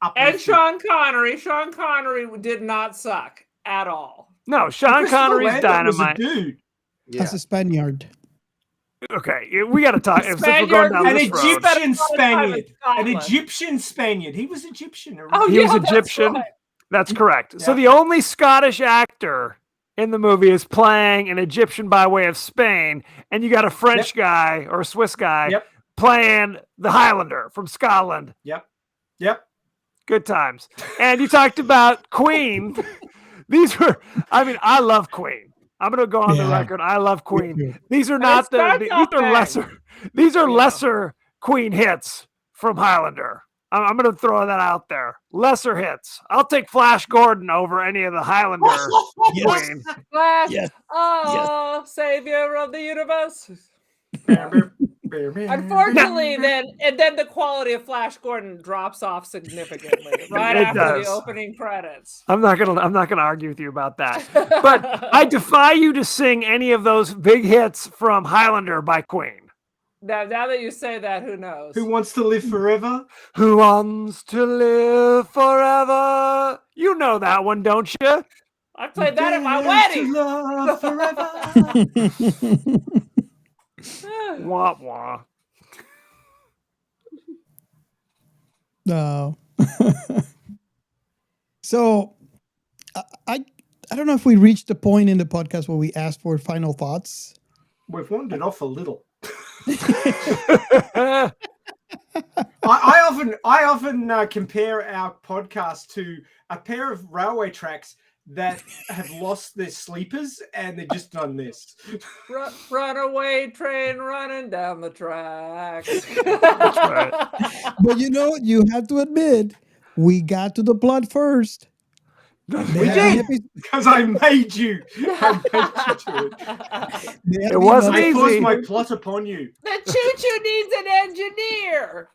uplifting. And Sean Connery did not suck at all. No, Sean Connery's dynamite. Was a dude. As a Spaniard. Okay, we got to talk. Since we're going down An this road. Egyptian Spaniard. An Egyptian Spaniard. He was Egyptian. He was Egyptian. That's correct. So the only Scottish actor in the movie is playing an Egyptian by way of Spain, and you got a French guy or a Swiss guy playing the Highlander from Scotland. Yep. Good times. And you talked about Queen. I love Queen. I'm going to go on the record. I love Queen. These are not these are lesser Queen hits from Highlander. I'm going to throw that out there. Lesser hits. I'll take Flash Gordon over any of the Highlander Queen. Flash, savior of the universe. Unfortunately, then the quality of Flash Gordon drops off significantly right after the opening credits. I'm not gonna argue with you about that. But I defy you to sing any of those big hits from Highlander by Queen. Now that you say that, who knows? Who wants to live forever? Who wants to live forever? You know that one, don't you? I played that at my wedding. Love forever. Wah wah. No. So I don't know if we reached the point in the podcast where we asked for final thoughts. We've wandered off a little. I often compare our podcast to a pair of railway tracks that have lost their sleepers and they've just done this. Runaway train running down the tracks. That's right. But you have to admit, we got to the plot first. We did, because I made you. I made you to it. It wasn't I forced easy. my plot upon you. The choo-choo needs an engineer.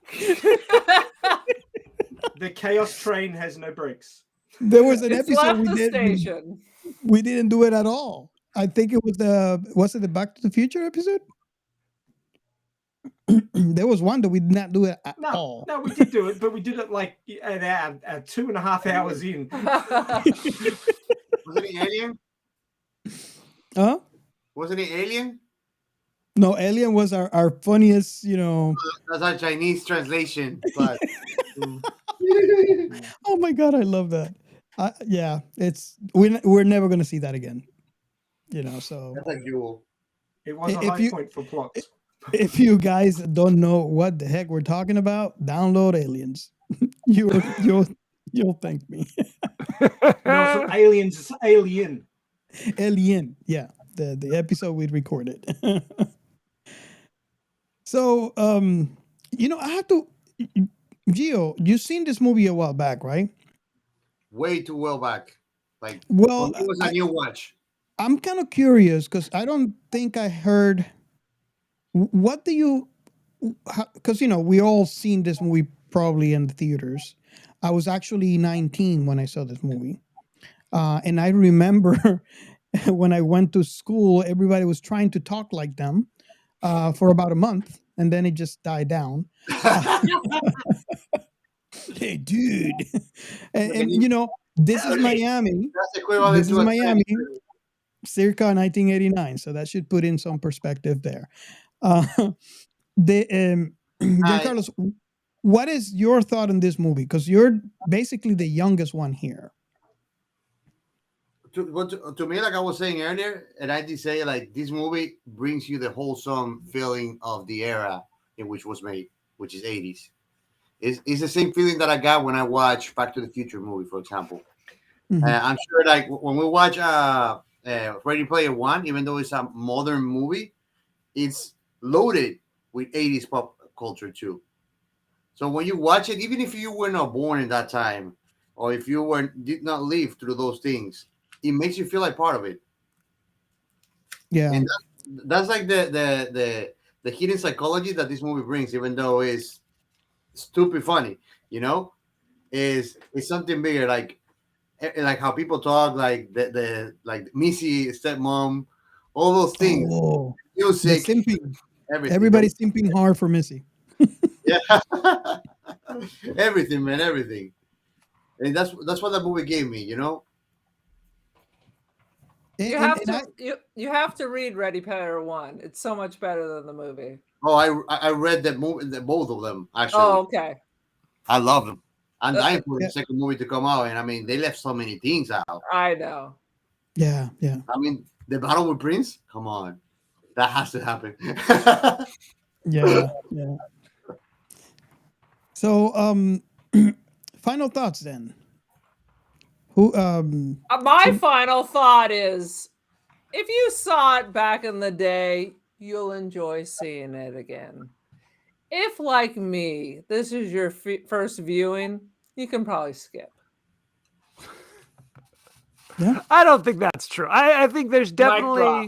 The chaos train has no brakes. There was an It's episode left the station. we didn't do it at all. I think it was the Back to the Future episode? There was one that we did not do it at all. No, we did do it, but we did it like at 2.5 hours in. Wasn't he Alien? Huh? Wasn't he Alien? No, Alien was our funniest, That's our Chinese translation. But Oh my god, I love that. Yeah, we're never gonna see that again. So that's like Jewel. It was a high point for plots. If you guys don't know what the heck we're talking about, download Aliens. You'll thank me. No, Aliens, it's Alien. Alien, yeah, the episode we recorded. So, I have to. Gio, you've seen this movie a while back, right? Way too well back. Like for Well, me, it was a new watch. I'm kind of curious because I don't think I heard. What do you? Because we all seen this movie probably in the theaters. I was actually 19 when I saw this movie, and I remember when I went to school, everybody was trying to talk like them for about a month, and then it just died down. Hey, dude, and this is Miami. That's equivalent This to is a Miami, Spanish. circa 1989. So that should put in some perspective there. Uh, the I, Giancarlos, what is your thought on this movie? Because you're basically the youngest one here. to me, like I was saying earlier, and I did say like this movie brings you the wholesome feeling of the era in which was made, which is 80s. It's the same feeling that I got when I watched Back to the Future movie, for example. Mhm. I'm sure like when we watch Ready Player One, even though it's a modern movie, it's loaded with 80s pop culture too. So when you watch it, even if you were not born in that time, or if you did not live through those things, it makes you feel like part of it. Yeah. And that's like the hidden psychology that this movie brings, even though it's stupid funny, you know, is it's something bigger, like how people talk, like the like Missy stepmom, all those things, Oh, the music, simping. everything. Everybody's simping hard for Missy. Yeah, everything, man, everything. And that's what that movie gave me, you know. You And, have and I, to you have to read Ready Player One. It's so much better than the movie. Oh, I read that movie, both of them Oh, actually. okay. I love them. I'm dying for yeah, the second movie to come out, and I mean they left so many things out. I know. yeah, yeah. I mean the battle with Prince, come on, that has to happen. Yeah, yeah. So, final thoughts then. Who? My final thought is, if you saw it back in the day, you'll enjoy seeing it again. If, like me, this is your first viewing, you can probably skip. Yeah. I don't think that's true. I think there's Mic drop.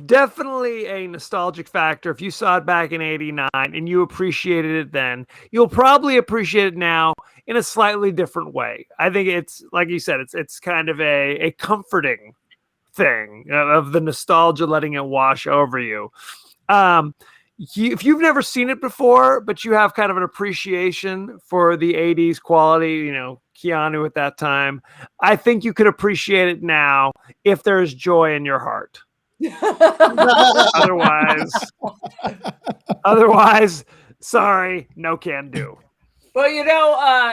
definitely a nostalgic factor. If you saw it back in '89 and you appreciated it then, you'll probably appreciate it now in a slightly different way. I think it's like you said, it's kind of a comforting thing of the nostalgia letting it wash over you. If you've never seen it before, but you have kind of an appreciation for the 80s quality, Keanu at that time, I think you could appreciate it now if there's joy in your heart. Otherwise, sorry, no can do. Well,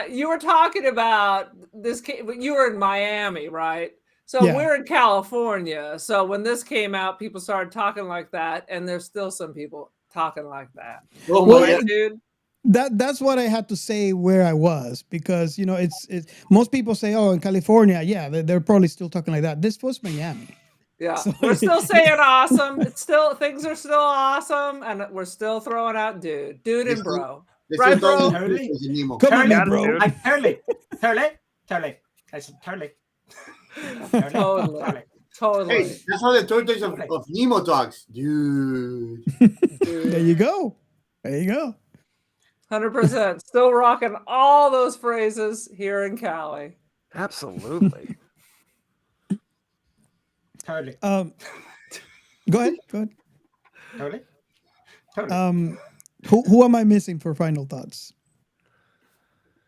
you were talking about this. You were in Miami, right? So Yeah. we're in California. So when this came out, people started talking like that, and there's still some people talking like that. Oh Well, my Right, God. dude? that's what I had to say where I was because it's most people say, oh, in California, yeah, they're probably still talking like that. This was Miami. Yeah, So we're still saying awesome. It's still things are still awesome, and we're still throwing out dude and bro. They Right, still bro? talking Totally. Princess and Nemo. come on, Got it, bro. dude. I totally. I said totally. Totally. Totally. Hey, that's how the tortoise of Nemo talks, dude. There you go. There you go. 100%. Still rocking all those phrases here in Cali. Absolutely. Totally. Go ahead. Totally. Who am I missing for final thoughts?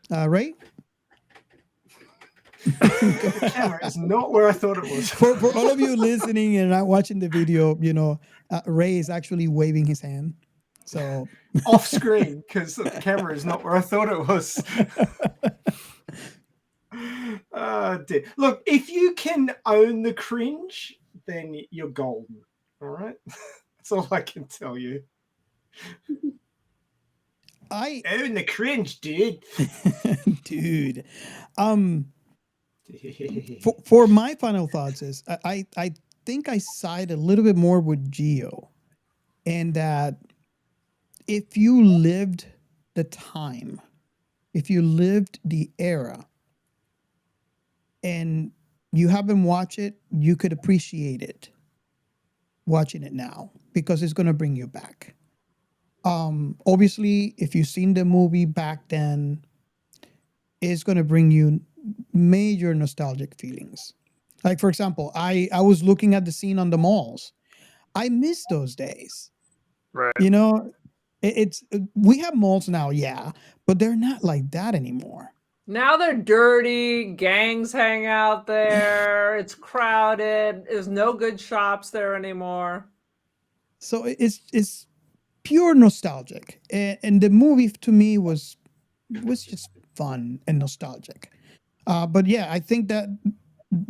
Ray? The camera is not where I thought it was. For all of you listening and not watching the video, Ray is actually waving his hand. So Off screen because the camera is not where I thought it was. Dear. Look, if you can own the cringe, then you're golden. All right, that's all I can tell you. I own the cringe, dude. dude. For my final thoughts is I think I side a little bit more with Gio, and that if you lived the time, if you lived the era, and you haven't watched it, you could appreciate it watching it now because it's going to bring you back. Obviously, if you've seen the movie back then, it's going to bring you major nostalgic feelings. Like, for example, I was looking at the scene on the malls. I miss those days. Right. You know, it's we have malls now, yeah, but they're not like that anymore. Now they're dirty. Gangs hang out there. It's crowded. There's no good shops there anymore. So it's pure nostalgic, and the movie to me was just fun and nostalgic. But yeah, I think that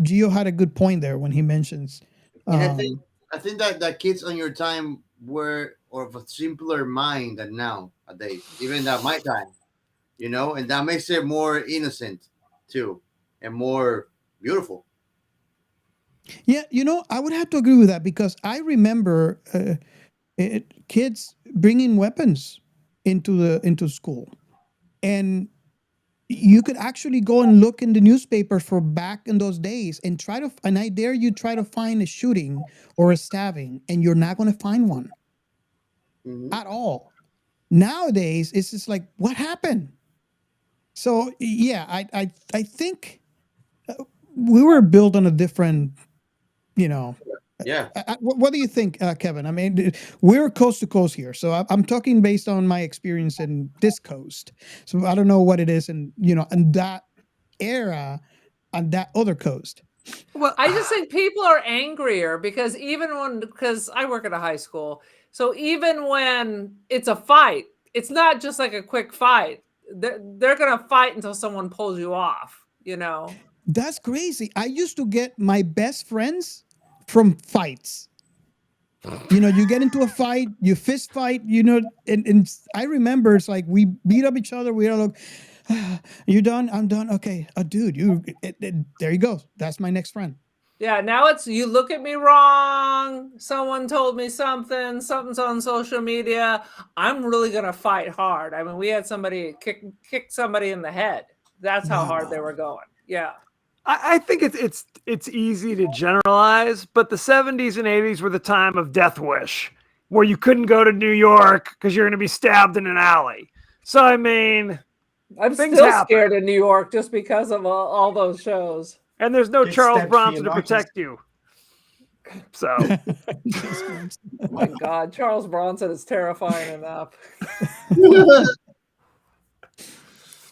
Gio had a good point there when he mentions. And I think that kids on your time were of a simpler mind than nowadays, even at my time, and that makes it more innocent too, and more beautiful. Yeah, I would have to agree with that because I remember kids bringing weapons into school, and you could actually go and look in the newspaper for back in those days and and I dare you try to find a shooting or a stabbing, and you're not going to find one at all. Nowadays, it's just like, what happened? So yeah, I think we were built on a different, Yeah. What do you think, Kevin? I mean, we're coast to coast here, so I'm talking based on my experience in this coast. So I don't know what it is, in in that era, on that other coast. Well, I just think people are angrier because because I work at a high school, so even when it's a fight, it's not just like a quick fight. They're gonna fight until someone pulls you off. That's crazy. I used to get my best friends from fights. You get into a fight, you fist fight, and I remember it's like we beat up each other. We are like, you done? I'm done. Okay, dude, there you go. That's my next friend. Yeah, now it's you look at me wrong. Someone told me something's on social media. I'm really gonna fight hard. I mean, we had somebody kick somebody in the head. That's how hard they were going. Yeah. I think it's easy to generalize, but the 70s and 80s were the time of Death Wish, where you couldn't go to New York because you're going to be stabbed in an alley. So I mean, I'm things still happen. scared of New York just because of all those shows. And there's no Get Charles stabbed for Bronson your to protect you. So, Oh my God, Charles Bronson is terrifying enough.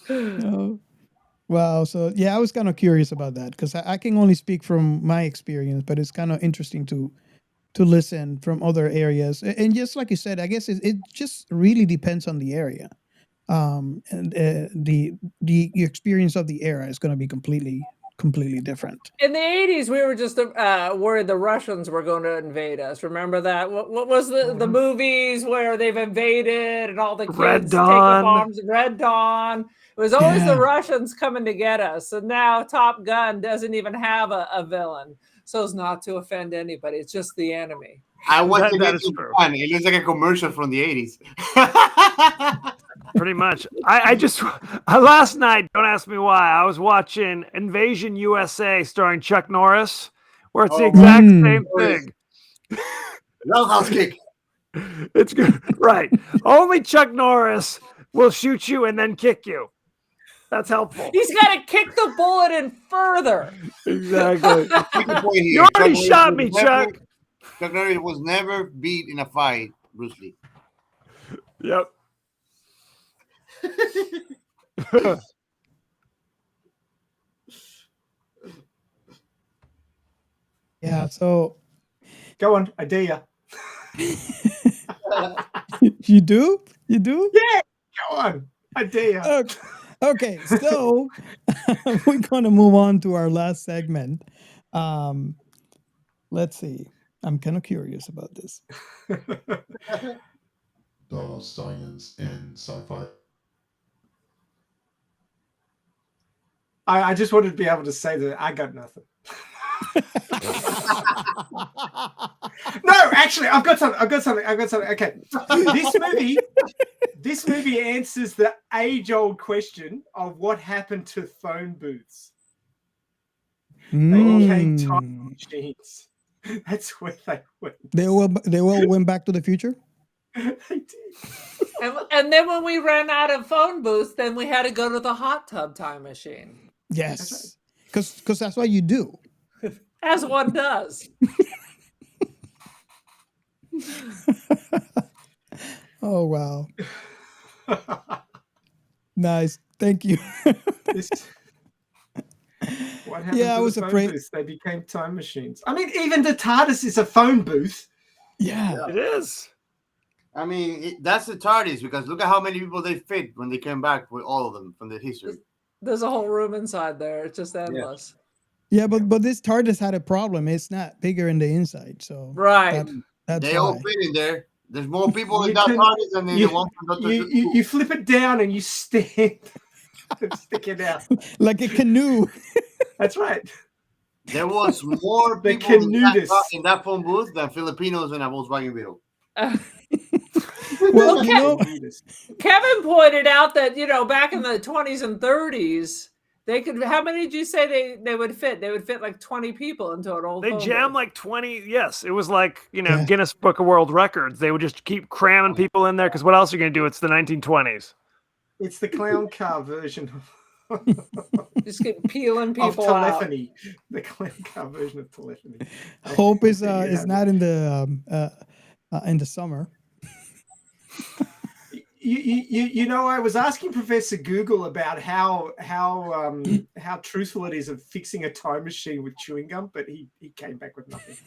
Oh. Wow. So yeah, I was kind of curious about that because I can only speak from my experience, but it's kind of interesting to listen from other areas. And just like you said, I guess it just really depends on the area. And the experience of the era is going to be completely different. In the 80s, we were just worried the Russians were going to invade us. Remember that? What was the movies where they've invaded and all the kids Red take up Dawn. arms? Red Dawn. It was always the Russians coming to get us. And now Top Gun doesn't even have a villain. So as not to offend anybody. It's just the enemy. I watched it That is true. It looks like a commercial from the 80s. Pretty much. I just last night, don't ask me why, I was watching Invasion USA starring Chuck Norris, where it's the exact same thing. Roundhouse kick. It's good. Right. Only Chuck Norris will shoot you and then kick you. That's helpful. He's got to kick the bullet in further. Exactly. You already shot me, Chuck. Chuck Norris was never beat in a fight, Bruce Lee. Yep. Yeah. So Go on, I dare you. you do? You do? Yeah, go on, I dare you. Okay, so we're going to move on to our last segment. Let's see. I'm kind of curious about this. The science in sci-fi. I just wanted to be able to say that I got nothing. No, actually, I've got something. Okay, this movie answers the age-old question of what happened to phone booths. They became time machines. That's where they went. They all went back to the future. They did. And then when we ran out of phone booths, then we had to go to the hot tub time machine. Yes, because that's what you do. As one does. Oh wow. Nice. Thank you. What happened Yeah, I to was the phone afraid. booths? They became time machines. I mean, even the TARDIS is a phone booth. Yeah. It is. I mean, that's the TARDIS because look at how many people they fit when they came back with all of them from the history. There's a whole room inside there. It's just endless. Yeah, but this TARDIS had a problem. It's not bigger in the inside, so Right. that's They why. all fit in there. There's more people in You that can- TARDIS than in the one from Doctor Who. You flip it down and you stand and stick it out. Like a canoe. That's right. There was more The people canoodist. in that phone booth than Filipinos in a Volkswagen Beetle. Well, you know, Kevin pointed out that, back in the 20s and 30s, they could. How many did you say they would fit? They would fit like 20 people into an old. They phone jammed booth. like 20. Yes, it was like, Yeah. Guinness Book of World Records. They would just keep cramming people in there because what else are you going to do? It's the 1920s. It's the clown car version Just get peeling of people out. telephony. The clown car version of telephony. hope is You is have not in the summer. I was asking Professor Google about how truthful it is of fixing a time machine with chewing gum, but he came back with nothing.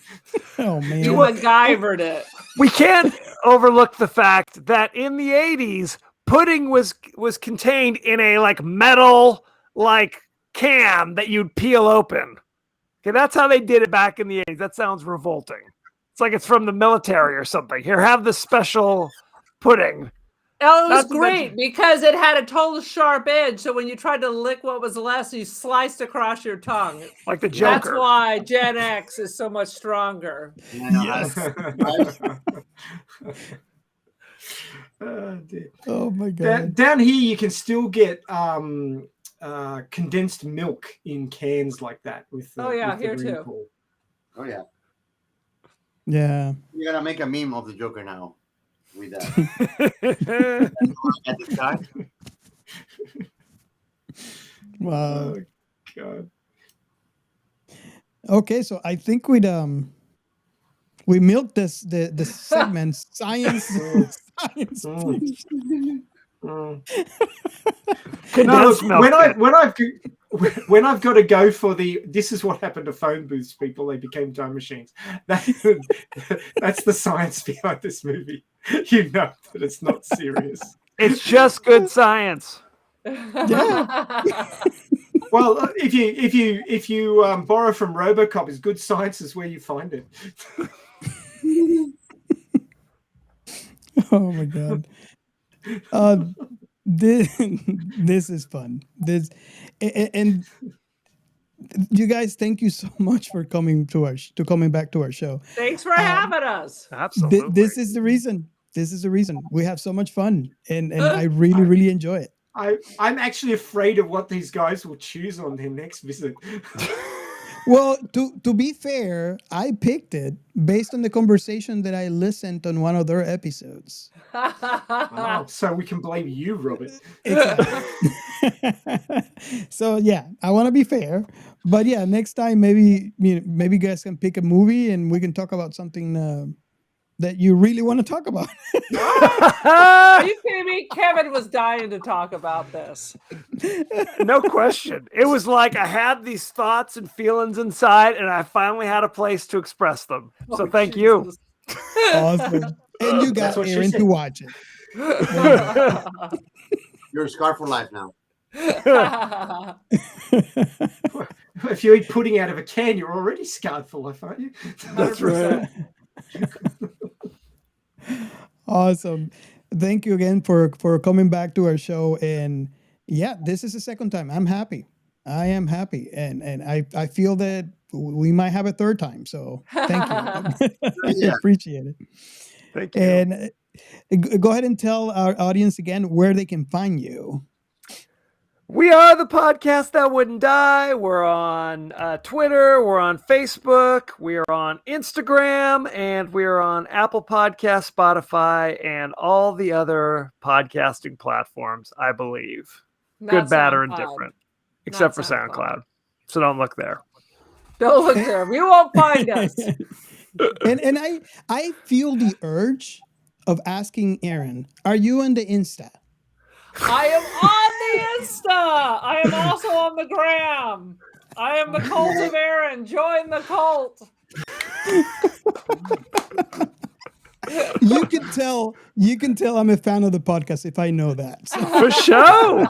Oh man. You MacGyvered it. We can't overlook the fact that in the 80s, pudding was contained in a like metal like can that you'd peel open. Okay, that's how they did it back in the 80s. That sounds revolting. It's like it's from the military or something. Here, have this special pudding. Oh, it was Not to great mention- because it had a total sharp edge. So when you tried to lick what was left, you sliced across your tongue. Like the That's Joker. why Gen X is so much stronger. Yes. Oh, dear. Oh my god. Down here, you can still get condensed milk in cans like that. With the, Oh, yeah, with the here green too. pool. Oh yeah, Yeah. you're gonna make a meme of the Joker now with that. At the start. Wow. Oh god. Okay, so I think we milked the segment science science fiction. No, Condensed look, milk. when I've got to go for this is what happened to phone booths, people. They became time machines. That's the science behind this movie. You know that it's not serious. It's just good science. Yeah. Well, if you borrow from RoboCop, is good science is where you find it. Oh my god. This is fun. And you guys, thank you so much for coming back to our show. Thanks for having us. Absolutely. This is the reason. This is the reason. We have so much fun, and I really, really enjoy it. I'm actually afraid of what these guys will choose on their next visit. Well, to be fair, I picked it based on the conversation that I listened on one of their episodes. Oh, so we can blame you, Robert. Exactly. So yeah, I want to be fair, but yeah, next time maybe you guys can pick a movie and we can talk about something that you really want to talk about. Are you kidding me? Kevin was dying to talk about this. No question. It was like I had these thoughts and feelings inside, and I finally had a place to express them. So thank you. Awesome. And you got That's what she Aaron said. to watch it. You're a scar for life now. If you eat pudding out of a can, you're already scarred for life, aren't you? That's right. Awesome. Thank you again for coming back to our show. And yeah, this is the second time. I'm happy. I am happy. And I feel that we might have a third time. So thank you. I Yeah. appreciate it. Thank you. And go ahead and tell our audience again where they can find you. We are the podcast that wouldn't die. We're on Twitter. We're on Facebook. We are on Instagram. And we're on Apple Podcasts, Spotify, and all the other podcasting platforms, I believe. Good, Not bad, or SoundCloud. indifferent. Except for SoundCloud. SoundCloud. So don't look there. Don't look there. You won't find us. And I feel the urge of asking Aaron, are you on the Insta? I am on the Insta. I am also on the gram. I am the cult of Aaron. Join the cult. You can tell I'm a fan of the podcast if I know that. So. For sure.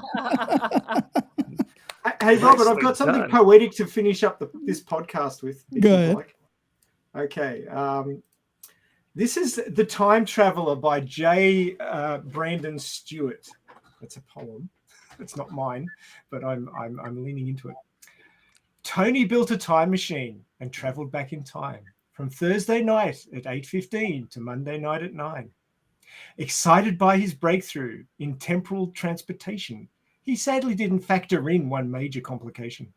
Hey, Robert, I've Nicely got something done. poetic to finish up this podcast with. if Go you'd ahead. like. Okay. This is The Time Traveler by J. Brandon Stewart. It's a poem. It's not mine, but I'm leaning into it. Tony built a time machine and traveled back in time from Thursday night at 8:15 to Monday night at 9. Excited by his breakthrough in temporal transportation, he sadly didn't factor in one major complication.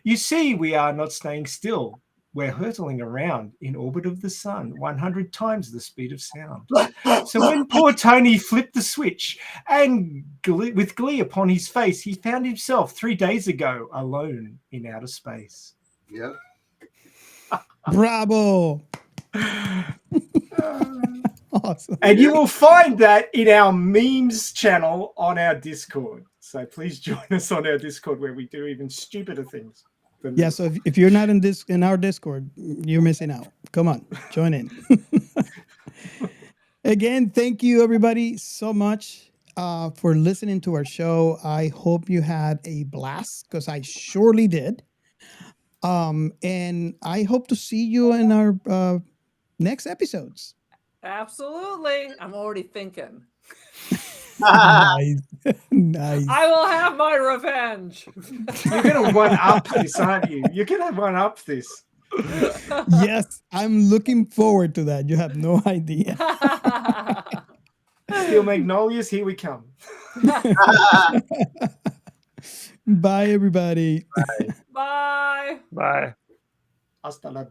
You see, we are not staying still. We're hurtling around in orbit of the sun, 100 times the speed of sound. So when poor Tony flipped the switch and with glee upon his face, he found himself 3 days ago alone in outer space. Yeah. Bravo. Awesome. And you will find that in our memes channel on our Discord. So please join us on our Discord where we do even stupider things. Yeah, so if you're not in our Discord, you're missing out. Come on, join in. Again, thank you everybody so much for listening to our show. I hope you had a blast because I surely did. And I hope to see you in our next episodes. Absolutely. I'm already thinking. Nice. Nice. I will have my revenge. You're going to one-up this, aren't you? You're going to one-up this. Yes, I'm looking forward to that. You have no idea. Steel Magnolias, here we come. Bye, everybody. Bye. Bye. Hasta la